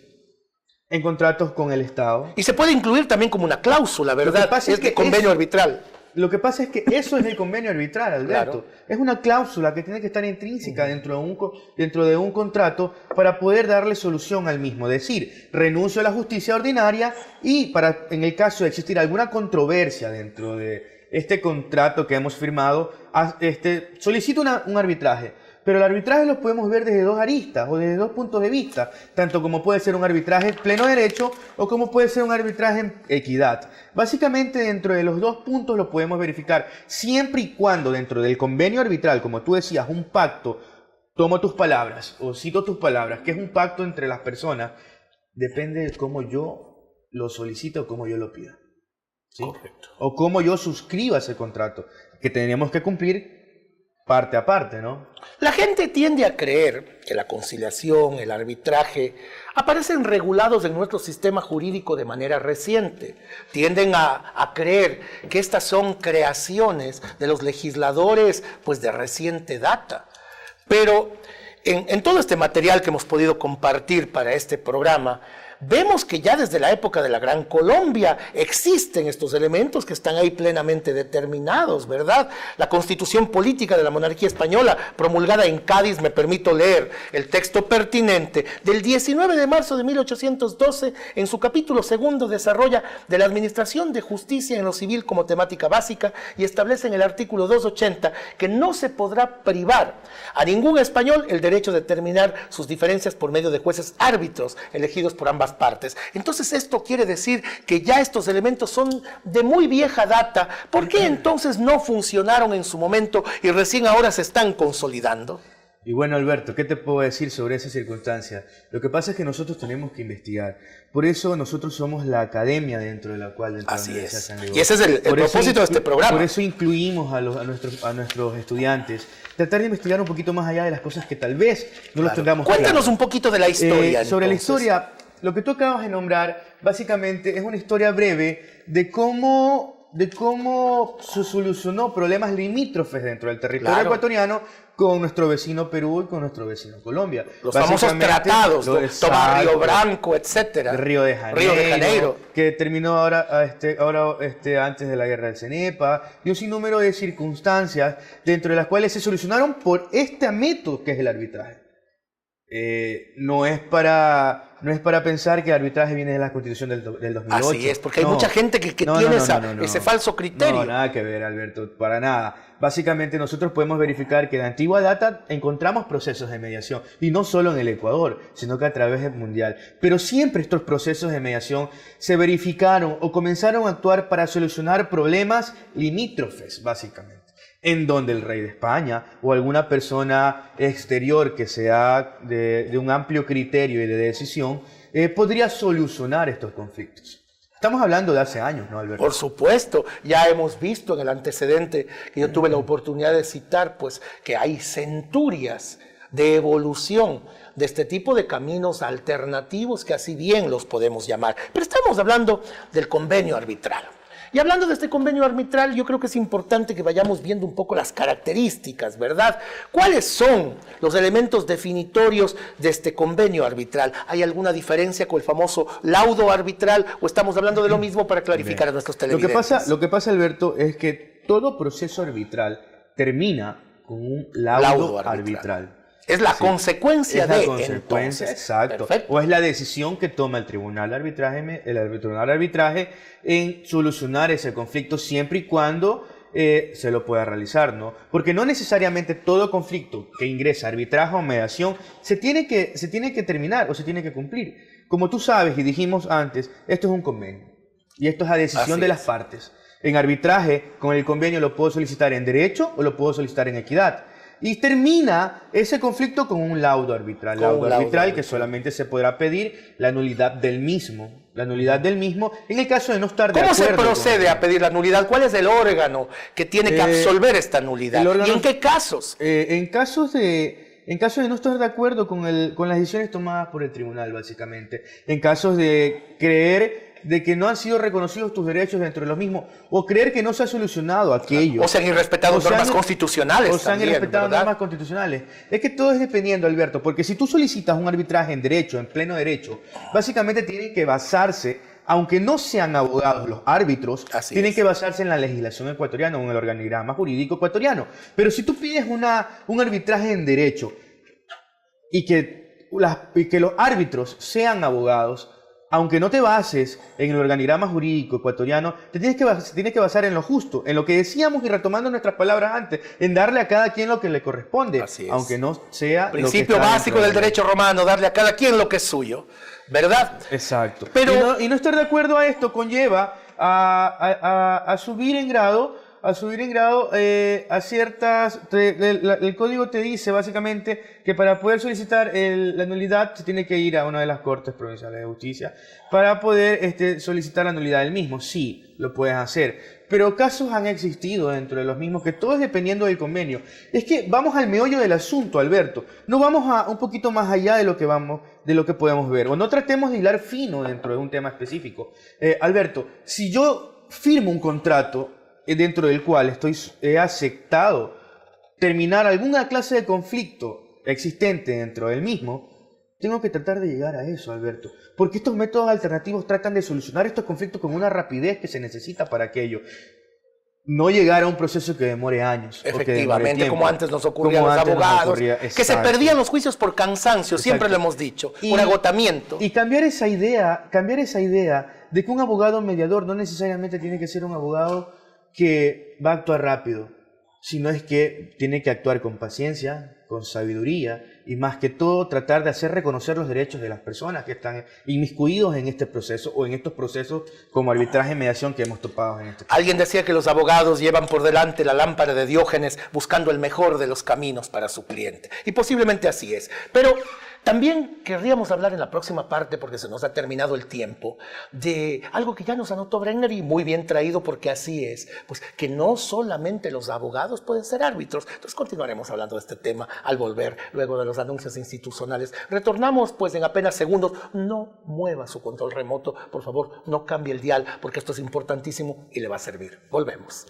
en contratos con el Estado. Y se puede incluir también como una cláusula, ¿verdad? Lo que pasa es que convenio arbitral. Lo que pasa es que eso es el convenio arbitral, Alberto. Claro. Es una cláusula que tiene que estar intrínseca dentro de un contrato para poder darle solución al mismo. Es decir, renuncio a la justicia ordinaria y en el caso de existir alguna controversia dentro de este contrato que hemos firmado, solicito un arbitraje. Pero el arbitraje lo podemos ver desde dos aristas o desde dos puntos de vista, tanto como puede ser un arbitraje en pleno derecho o como puede ser un arbitraje en equidad. Básicamente dentro de los dos puntos lo podemos verificar, siempre y cuando dentro del convenio arbitral, como tú decías, un pacto, tomo tus palabras o cito tus palabras, que es un pacto entre las personas, depende de cómo yo lo solicito o cómo yo lo pida. ¿Sí? Correcto. O cómo yo suscriba ese contrato, que tenemos que cumplir parte a parte, ¿no? La gente tiende a creer que la conciliación, el arbitraje, aparecen regulados en nuestro sistema jurídico de manera reciente. Tienden a creer que estas son creaciones de los legisladores, pues de reciente data. Pero en todo este material que hemos podido compartir para este programa, vemos que ya desde la época de la Gran Colombia existen estos elementos que están ahí plenamente determinados, ¿verdad? La Constitución Política de la Monarquía Española, promulgada en Cádiz, me permito leer el texto pertinente, del 19 de marzo de 1812, en su capítulo segundo desarrolla de la administración de justicia en lo civil como temática básica y establece en el artículo 280 que no se podrá privar a ningún español el derecho de determinar sus diferencias por medio de jueces árbitros elegidos por ambas partes. Entonces esto quiere decir que ya estos elementos son de muy vieja data. ¿Por qué entonces no funcionaron en su momento y recién ahora se están consolidando? Y bueno, Alberto, ¿qué te puedo decir sobre esa circunstancia? Lo que pasa es que nosotros tenemos que investigar. Por eso nosotros somos la academia dentro de la cual... Así es. Y ese es el propósito de este programa. Por eso incluimos a nuestros estudiantes. Tratar de investigar un poquito más allá de las cosas que tal vez no los tengamos claro. Cuéntanos un poquito de la historia. Sobre la historia, lo que tú acabas de nombrar, básicamente es una historia breve de cómo se solucionó problemas limítrofes dentro del territorio ecuatoriano con nuestro vecino Perú y con nuestro vecino Colombia. Los famosos tratados, Tomás Río Branco, etcétera. Río de Janeiro, que terminó ahora antes de la guerra del Cenepa, y un sinnúmero de circunstancias dentro de las cuales se solucionaron por este método que es el arbitraje. No es para pensar que el arbitraje viene de la Constitución del 2008. Así es, porque hay mucha gente que tiene ese falso criterio. No, nada que ver, Alberto, para nada. Básicamente nosotros podemos verificar que de antigua data encontramos procesos de mediación, y no solo en el Ecuador, sino que a través del mundial. Pero siempre estos procesos de mediación se verificaron o comenzaron a actuar para solucionar problemas limítrofes, básicamente, en donde el rey de España o alguna persona exterior que sea de un amplio criterio y de decisión podría solucionar estos conflictos. Estamos hablando de hace años, ¿no, Alberto? Por supuesto, ya hemos visto en el antecedente que yo tuve la oportunidad de citar, pues que hay centurias de evolución de este tipo de caminos alternativos, que así bien los podemos llamar. Pero estamos hablando del convenio arbitral. Y hablando de este convenio arbitral, yo creo que es importante que vayamos viendo un poco las características, ¿verdad? ¿Cuáles son los elementos definitorios de este convenio arbitral? ¿Hay alguna diferencia con el famoso laudo arbitral o estamos hablando de lo mismo para clarificar a nuestros televidentes? Lo que pasa, Alberto, es que todo proceso arbitral termina con un laudo arbitral. Es la consecuencia de entonces. Exacto. Perfecto. O es la decisión que toma el tribunal de arbitraje en solucionar ese conflicto siempre y cuando se lo pueda realizar, ¿no? Porque no necesariamente todo conflicto que ingresa a arbitraje o mediación se tiene que terminar o se tiene que cumplir. Como tú sabes y dijimos antes, esto es un convenio y esto es a decisión de las partes. En arbitraje, con el convenio lo puedo solicitar en derecho o lo puedo solicitar en equidad. Y termina ese conflicto con un laudo arbitral. Laudo arbitral que solamente se podrá pedir la nulidad del mismo. La nulidad del mismo en el caso de no estar de acuerdo. ¿Cómo se procede a pedir la nulidad? ¿Cuál es el órgano que tiene que absolver esta nulidad? ¿Y en qué casos? En casos de no estar de acuerdo con las decisiones tomadas por el tribunal, básicamente. En casos de creer de que no han sido reconocidos tus derechos dentro de los mismos, o creer que no se ha solucionado aquello. O se han irrespetado normas constitucionales. O se han irrespetado normas constitucionales. Es que todo es dependiendo, Alberto, porque si tú solicitas un arbitraje en derecho, en pleno derecho, básicamente tienen que basarse, aunque no sean abogados los árbitros, tienen que basarse en la legislación ecuatoriana o en el organigrama jurídico ecuatoriano. Pero si tú pides un arbitraje en derecho y que los árbitros sean abogados, aunque no te bases en el organigrama jurídico ecuatoriano, te tienes que basar en lo justo, en lo que decíamos y retomando nuestras palabras antes, en darle a cada quien lo que le corresponde, aunque no sea principio básico del derecho romano, darle a cada quien lo que es suyo, ¿verdad? Exacto. Pero y no estar de acuerdo a esto conlleva a subir en grado al subir en grado, a ciertas... el código te dice básicamente que para poder solicitar la nulidad se tiene que ir a una de las Cortes Provinciales de Justicia para poder solicitar la nulidad del mismo. Sí, lo puedes hacer. Pero casos han existido dentro de los mismos, que todo es dependiendo del convenio. Es que vamos al meollo del asunto, Alberto. No vamos a un poquito más allá de lo que podemos ver. O no tratemos de hilar fino dentro de un tema específico. Alberto, si yo firmo un contrato dentro del cual he aceptado terminar alguna clase de conflicto existente dentro del mismo, tengo que tratar de llegar a eso, Alberto. Porque estos métodos alternativos tratan de solucionar estos conflictos con una rapidez que se necesita para aquello. No llegar a un proceso que demore años. Efectivamente, como antes nos ocurría a los abogados, que se perdían los juicios por cansancio, siempre lo hemos dicho, por agotamiento. Y cambiar esa idea de que un abogado mediador no necesariamente tiene que ser un abogado que va a actuar rápido, sino es que tiene que actuar con paciencia, con sabiduría y más que todo tratar de hacer reconocer los derechos de las personas que están inmiscuidos en este proceso o en estos procesos como arbitraje y mediación que hemos topado en este caso. Alguien decía que los abogados llevan por delante la lámpara de Diógenes buscando el mejor de los caminos para su cliente. Y posiblemente así es. Pero también querríamos hablar en la próxima parte, porque se nos ha terminado el tiempo, de algo que ya nos anotó Brenner y muy bien traído porque así es, pues que no solamente los abogados pueden ser árbitros. Entonces continuaremos hablando de este tema al volver, luego de los anuncios institucionales. Retornamos pues en apenas segundos. No mueva su control remoto, por favor, no cambie el dial, porque esto es importantísimo y le va a servir. Volvemos.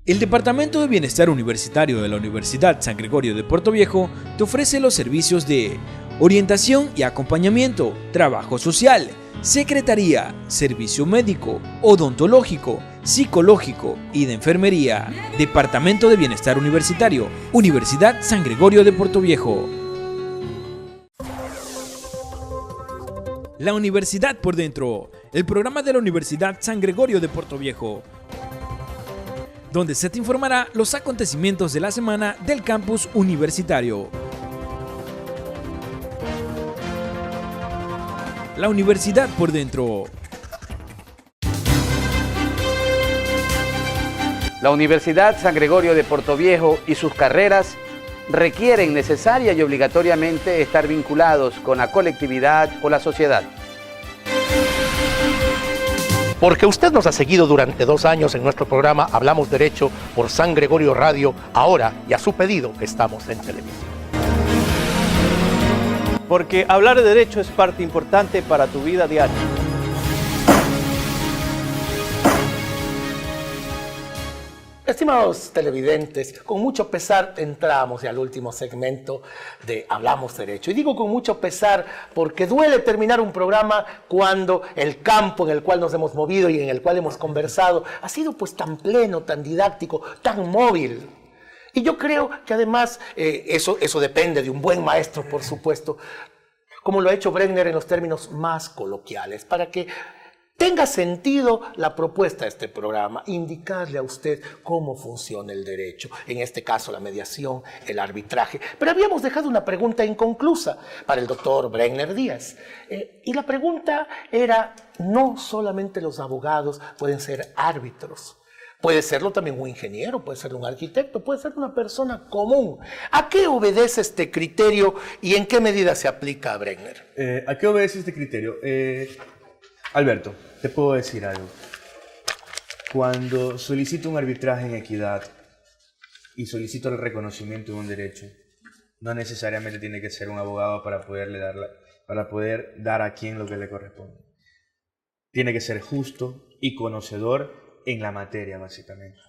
El Departamento de Bienestar Universitario de la Universidad San Gregorio de Puerto Viejo te ofrece los servicios de orientación y acompañamiento, trabajo social, secretaría, servicio médico, odontológico, psicológico y de enfermería. Departamento de Bienestar Universitario, Universidad San Gregorio de Puerto Viejo. La Universidad por Dentro, el programa de la Universidad San Gregorio de Puerto Viejo, donde se te informará los acontecimientos de la semana del campus universitario. La Universidad por Dentro. La Universidad San Gregorio de Puerto Viejo y sus carreras requieren necesaria y obligatoriamente estar vinculados con la colectividad o la sociedad. Porque usted nos ha seguido durante 2 años en nuestro programa Hablamos Derecho por San Gregorio Radio, ahora y a su pedido estamos en televisión. Porque hablar de derecho es parte importante para tu vida diaria. Estimados televidentes, con mucho pesar entramos ya al último segmento de Hablamos Derecho. Y digo con mucho pesar porque duele terminar un programa cuando el campo en el cual nos hemos movido y en el cual hemos conversado ha sido pues tan pleno, tan didáctico, tan móvil. Y yo creo que además eso depende de un buen maestro, por supuesto, como lo ha hecho Brenner en los términos más coloquiales, para que tenga sentido la propuesta de este programa, indicarle a usted cómo funciona el derecho, en este caso la mediación, el arbitraje. Pero habíamos dejado una pregunta inconclusa para el doctor Brenner Díaz. Y la pregunta era, no solamente los abogados pueden ser árbitros, Puede serlo también un ingeniero, puede ser un arquitecto, puede ser una persona común. ¿A qué obedece este criterio y en qué medida se aplica a Brenner? ¿A qué obedece este criterio? Alberto, te puedo decir algo. Cuando solicito un arbitraje en equidad y solicito el reconocimiento de un derecho, no necesariamente tiene que ser un abogado para poder dar a quien lo que le corresponde. Tiene que ser justo y conocedor en la materia, básicamente.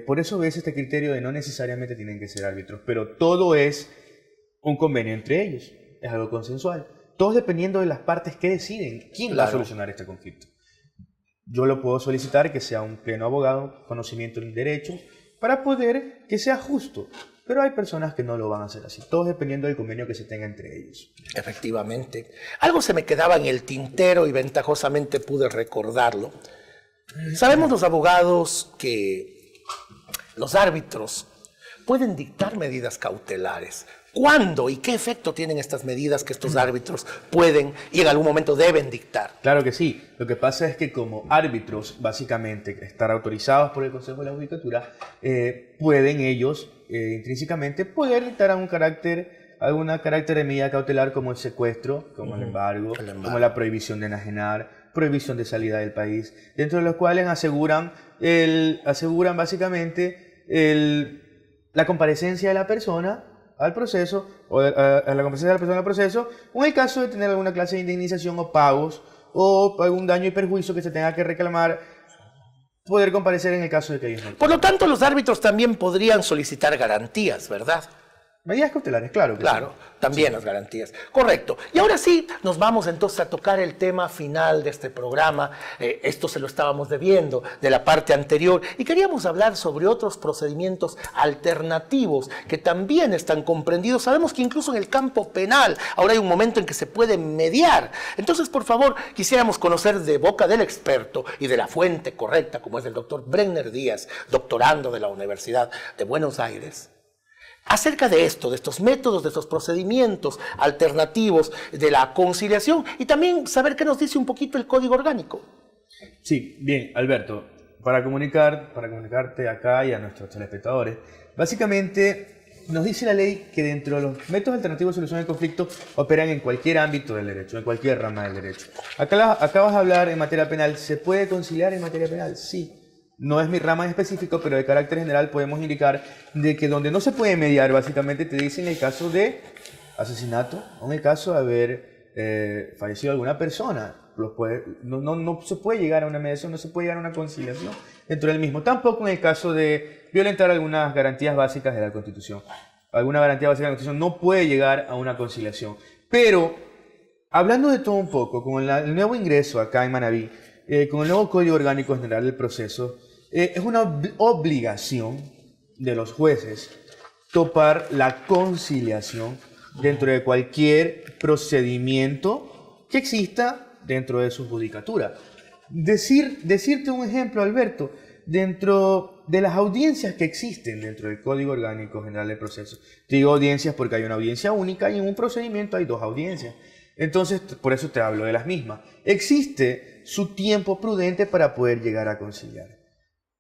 Por eso ves este criterio de no necesariamente tienen que ser árbitros, pero todo es un convenio entre ellos, es algo consensual. Todos dependiendo de las partes que deciden quién va a solucionar este conflicto. Yo lo puedo solicitar que sea un pleno abogado, conocimiento en derecho, para poder que sea justo. Pero hay personas que no lo van a hacer así, todos dependiendo del convenio que se tenga entre ellos. Efectivamente. Algo se me quedaba en el tintero y ventajosamente pude recordarlo. Sabemos los abogados que los árbitros pueden dictar medidas cautelares. ¿Cuándo y qué efecto tienen estas medidas que estos árbitros pueden y en algún momento deben dictar? Claro que sí. Lo que pasa es que como árbitros, básicamente, estar autorizados por el Consejo de la Judicatura, pueden ellos intrínsecamente poder dictar algún carácter de medida cautelar como el secuestro, como el embargo, como la prohibición de enajenar, prohibición de salida del país, dentro de los cuales aseguran básicamente la comparecencia de la persona al proceso, o a la comparecencia de la persona al proceso, o en el caso de tener alguna clase de indemnización o pagos, o algún daño y perjuicio que se tenga que reclamar, poder comparecer en el caso de que ellos no. Por lo tanto, los árbitros también podrían solicitar garantías, ¿verdad? Medidas cautelares, claro. Claro, también las garantías. Correcto. Y ahora sí, nos vamos entonces a tocar el tema final de este programa. Esto se lo estábamos debiendo de la parte anterior. Y queríamos hablar sobre otros procedimientos alternativos que también están comprendidos. Sabemos que incluso en el campo penal ahora hay un momento en que se puede mediar. Entonces, por favor, quisiéramos conocer de boca del experto y de la fuente correcta, como es el doctor Brenner Díaz, doctorando de la Universidad de Buenos Aires, acerca de esto, de estos métodos, de estos procedimientos alternativos de la conciliación y también saber qué nos dice un poquito el Código Orgánico. Sí, bien, Alberto, para comunicarte acá y a nuestros telespectadores, básicamente nos dice la ley que dentro de los métodos alternativos de solución del conflicto operan en cualquier ámbito del derecho, en cualquier rama del derecho. Acá vas a hablar en materia penal, ¿se puede conciliar en materia penal? Sí. No es mi rama en específico, pero de carácter general podemos indicar de que donde no se puede mediar, básicamente te dicen el caso de asesinato o en el caso de haber fallecido alguna persona. No se puede llegar a una mediación, no se puede llegar a una conciliación dentro del mismo. Tampoco en el caso de violentar algunas garantías básicas de la Constitución. Alguna garantía básica de la Constitución no puede llegar a una conciliación. Pero, hablando de todo un poco, con el nuevo ingreso acá en Manabí, con el nuevo Código Orgánico General del Proceso, es una obligación de los jueces topar la conciliación dentro de cualquier procedimiento que exista dentro de su judicatura. Decirte un ejemplo, Alberto, dentro de las audiencias que existen dentro del Código Orgánico General del Proceso. Te digo audiencias porque hay una audiencia única y en un procedimiento hay dos audiencias. Entonces, por eso te hablo de las mismas. Existe su tiempo prudente para poder llegar a conciliar.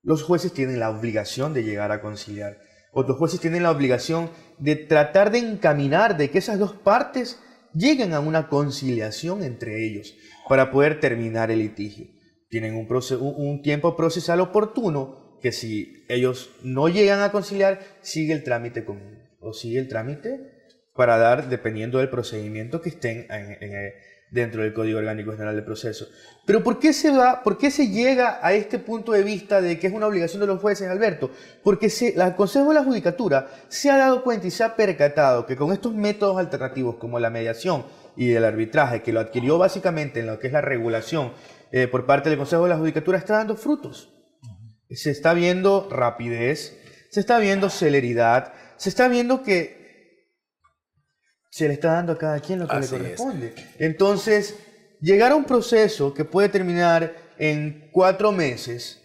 Los jueces tienen la obligación de llegar a conciliar. Otros jueces tienen la obligación de tratar de encaminar de que esas dos partes lleguen a una conciliación entre ellos para poder terminar el litigio. Tienen un tiempo procesal oportuno que si ellos no llegan a conciliar, sigue el trámite común o sigue el trámite para dar, dependiendo del procedimiento que estén dentro del Código Orgánico General del Proceso. Pero ¿por qué se llega a este punto de vista de que es una obligación de los jueces, Alberto? Porque el Consejo de la Judicatura se ha dado cuenta y se ha percatado que con estos métodos alternativos como la mediación y el arbitraje, que lo adquirió básicamente en lo que es la regulación por parte del Consejo de la Judicatura, está dando frutos. Se está viendo rapidez, se está viendo celeridad, se está viendo que se le está dando a cada quien lo que le corresponde. Entonces, llegar a un proceso que puede terminar en 4 meses,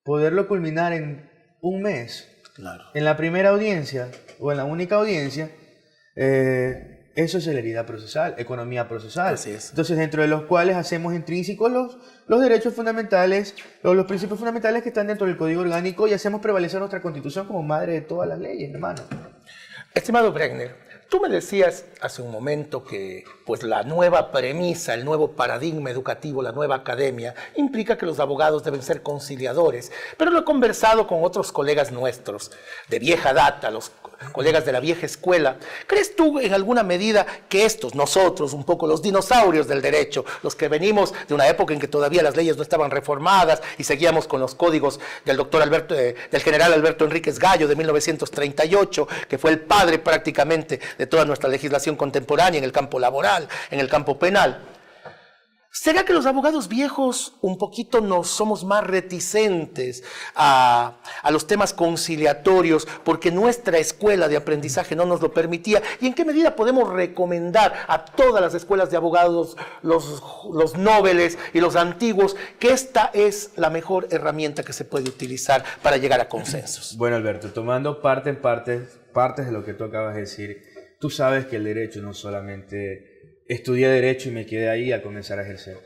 poderlo culminar en 1 mes, claro, en la primera audiencia o en la única audiencia, Eso es celeridad procesal, economía procesal. Así es. Entonces, dentro de los cuales hacemos intrínsecos los derechos fundamentales, los principios fundamentales que están dentro del Código Orgánico y hacemos prevalecer nuestra Constitución como madre de todas las leyes, hermano. Estimado Bregner, tú me decías hace un momento que pues, la nueva premisa, el nuevo paradigma educativo, la nueva academia, implica que los abogados deben ser conciliadores. Pero lo he conversado con otros colegas nuestros de vieja data, los colegas de la vieja escuela. ¿Crees tú en alguna medida que estos, nosotros, un poco los dinosaurios del derecho, los que venimos de una época en que todavía las leyes no estaban reformadas y seguíamos con los códigos del del general Alberto Enríquez Gallo de 1938, que fue el padre prácticamente de toda nuestra legislación contemporánea en el campo laboral, en el campo penal? ¿Será que los abogados viejos un poquito nos somos más reticentes a los temas conciliatorios porque nuestra escuela de aprendizaje no nos lo permitía? ¿Y en qué medida podemos recomendar a todas las escuelas de abogados, los nobles y los antiguos, que esta es la mejor herramienta que se puede utilizar para llegar a consensos? Bueno, Alberto, tomando partes de lo que tú acabas de decir, tú sabes que el derecho no solamente estudié derecho y me quedé ahí a comenzar a ejercer.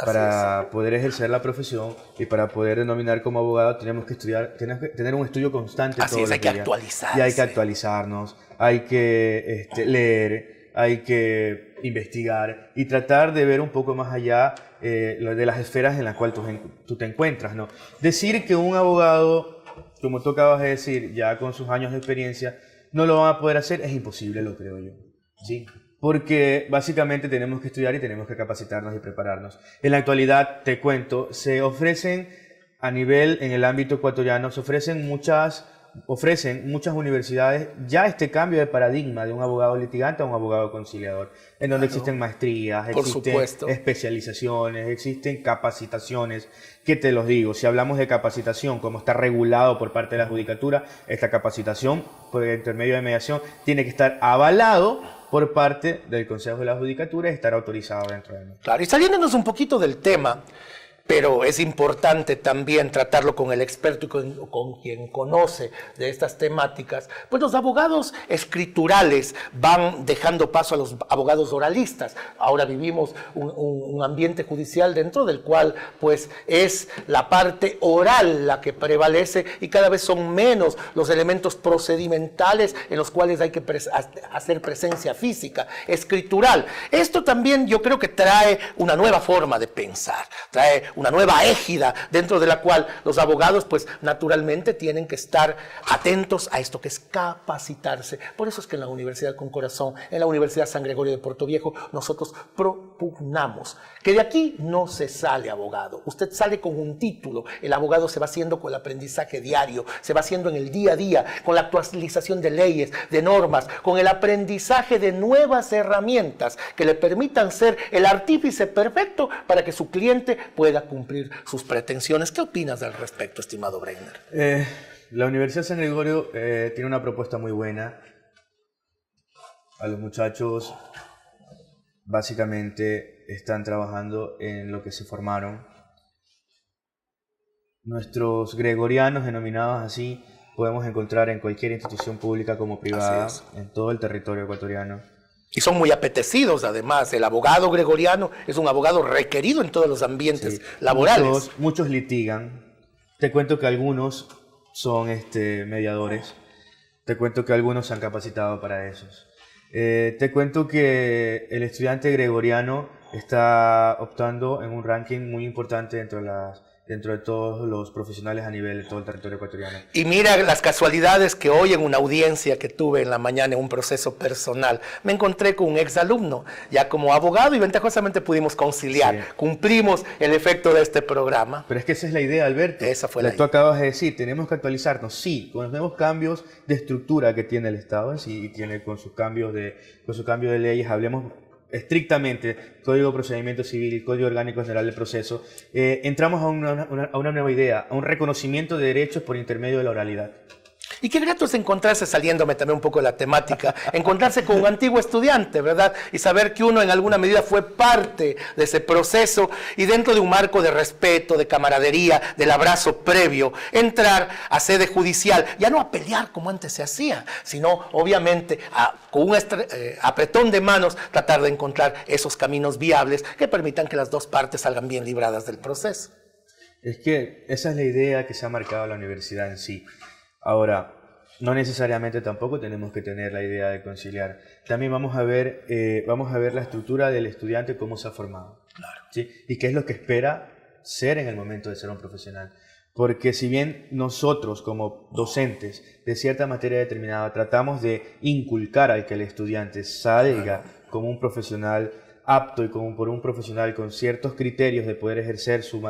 Para poder ejercer la profesión y para poder denominar como abogado tenemos que estudiar, tenemos que tener un estudio constante. Así es, hay que actualizarse. Y hay que actualizarnos, hay que leer, hay que investigar y tratar de ver un poco más allá de las esferas en las cuales tú te encuentras, ¿no? Decir que un abogado, como tú acabas de decir, ya con sus años de experiencia, no lo van a poder hacer es imposible, lo creo yo, ¿sí? Porque básicamente tenemos que estudiar y tenemos que capacitarnos y prepararnos. En la actualidad, te cuento, se ofrecen a nivel, en el ámbito ecuatoriano, se ofrecen muchas universidades ya este cambio de paradigma de un abogado litigante a un abogado conciliador, en donde existen maestrías, existen especializaciones, existen capacitaciones. ¿Qué te los digo? Si hablamos de capacitación, como está regulado por parte de la Judicatura, esta capacitación por intermedio de mediación tiene que estar avalado por parte del Consejo de la Judicatura y estar autorizado dentro de él. Claro, y saliéndonos un poquito del tema, pero es importante también tratarlo con el experto y con quien conoce de estas temáticas, pues los abogados escriturales van dejando paso a los abogados oralistas. Ahora vivimos un ambiente judicial dentro del cual pues es la parte oral la que prevalece y cada vez son menos los elementos procedimentales en los cuales hay que hacer presencia física, escritural. Esto también yo creo que trae una nueva forma de pensar, trae una nueva égida dentro de la cual los abogados pues naturalmente tienen que estar atentos a esto que es capacitarse. Por eso es que en la Universidad Con Corazón, en la Universidad San Gregorio de Puerto Viejo, nosotros propugnamos que de aquí no se sale abogado. Usted sale con un título, el abogado se va haciendo con el aprendizaje diario, se va haciendo en el día a día, con la actualización de leyes, de normas, con el aprendizaje de nuevas herramientas que le permitan ser el artífice perfecto para que su cliente pueda cumplir sus pretensiones. ¿Qué opinas al respecto, estimado Bregner? La Universidad San Gregorio tiene una propuesta muy buena. A los muchachos básicamente están trabajando en lo que se formaron. Nuestros gregorianos, denominados así, podemos encontrar en cualquier institución pública como privada, en todo el territorio ecuatoriano. Y son muy apetecidos, además. El abogado gregoriano es un abogado requerido en todos los ambientes laborales. Muchos litigan. Te cuento que algunos son mediadores. Te cuento que algunos se han capacitado para esos. Te cuento que el estudiante gregoriano está optando en un ranking muy importante dentro de todos los profesionales a nivel de todo el territorio ecuatoriano. Y mira las casualidades que hoy en una audiencia que tuve en la mañana en un proceso personal, me encontré con un exalumno, ya como abogado, y ventajosamente pudimos conciliar. Sí. Cumplimos el efecto de este programa. Pero es que esa es la idea, Alberto. Esa fue la idea. Tú acabas de decir, tenemos que actualizarnos, sí, con los nuevos cambios de estructura que tiene el Estado en sí, y tiene con sus cambios de leyes, hablemos estrictamente Código de Procedimiento Civil y Código Orgánico General del Proceso, entramos a una nueva idea, a un reconocimiento de derechos por intermedio de la oralidad. Y qué grato es encontrarse, saliéndome también un poco de la temática, encontrarse con un antiguo estudiante, ¿verdad? Y saber que uno en alguna medida fue parte de ese proceso y dentro de un marco de respeto, de camaradería, del abrazo previo, entrar a sede judicial, ya no a pelear como antes se hacía, sino obviamente con un apretón de manos tratar de encontrar esos caminos viables que permitan que las dos partes salgan bien libradas del proceso. Es que esa es la idea que se ha marcado la universidad en sí. Ahora, no necesariamente tampoco tenemos que tener la idea de conciliar. También vamos a ver la estructura del estudiante, cómo se ha formado. Claro. ¿Sí? Y qué es lo que espera ser en el momento de ser un profesional. Porque si bien nosotros como docentes de cierta materia determinada tratamos de inculcar al que el estudiante salga como un profesional apto y como por un profesional con ciertos criterios de poder ejercer su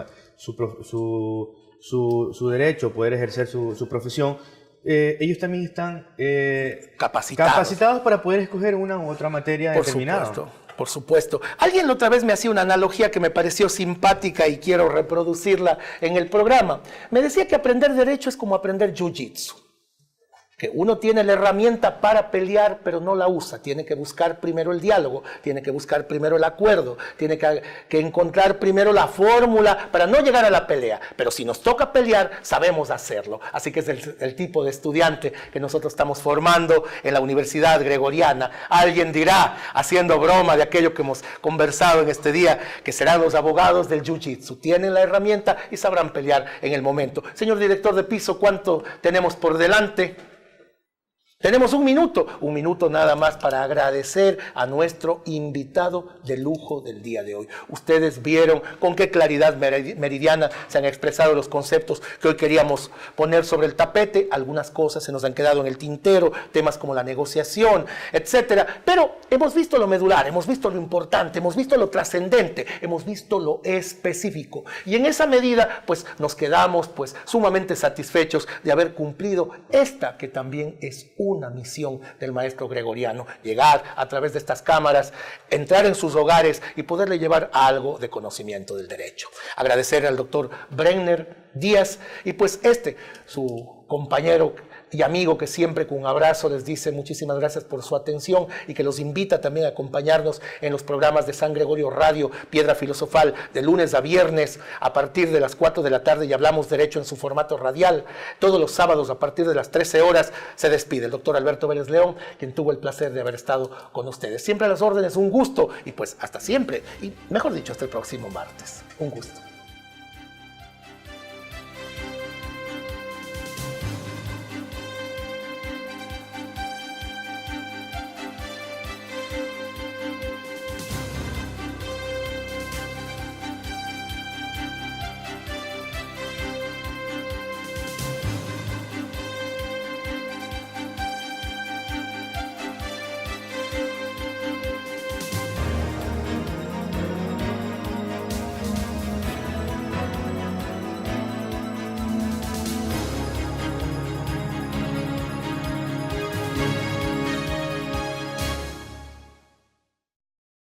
derecho, poder ejercer su profesión, ellos también están capacitados para poder escoger una u otra materia determinada. Por supuesto. Alguien la otra vez me hacía una analogía que me pareció simpática y quiero reproducirla en el programa. Me decía que aprender derecho es como aprender jiu-jitsu. Que uno tiene la herramienta para pelear, pero no la usa. Tiene que buscar primero el diálogo, tiene que buscar primero el acuerdo, tiene que encontrar primero la fórmula para no llegar a la pelea. Pero si nos toca pelear, sabemos hacerlo. Así que es el tipo de estudiante que nosotros estamos formando en la Universidad Gregoriana. Alguien dirá, haciendo broma de aquello que hemos conversado en este día, que serán los abogados del jiu-jitsu. Tienen la herramienta y sabrán pelear en el momento. Señor director de piso, ¿cuánto tenemos por delante? Tenemos un minuto nada más para agradecer a nuestro invitado de lujo del día de hoy. Ustedes vieron con qué claridad meridiana se han expresado los conceptos que hoy queríamos poner sobre el tapete. Algunas cosas se nos han quedado en el tintero, temas como la negociación, etcétera. Pero hemos visto lo medular, hemos visto lo importante, hemos visto lo trascendente, hemos visto lo específico. Y en esa medida, pues nos quedamos sumamente satisfechos de haber cumplido esta que también es una misión del maestro gregoriano, llegar a través de estas cámaras, entrar en sus hogares y poderle llevar algo de conocimiento del derecho. Agradecer al doctor Brenner Díaz y su compañero y amigo que siempre con un abrazo les dice muchísimas gracias por su atención y que los invita también a acompañarnos en los programas de San Gregorio Radio, Piedra Filosofal, de lunes a viernes a partir de las 4 de la tarde y hablamos derecho en su formato radial. Todos los sábados a partir de las 13 horas se despide el doctor Alberto Vélez León, quien tuvo el placer de haber estado con ustedes. Siempre a las órdenes, un gusto y hasta siempre y mejor dicho hasta el próximo martes. Un gusto.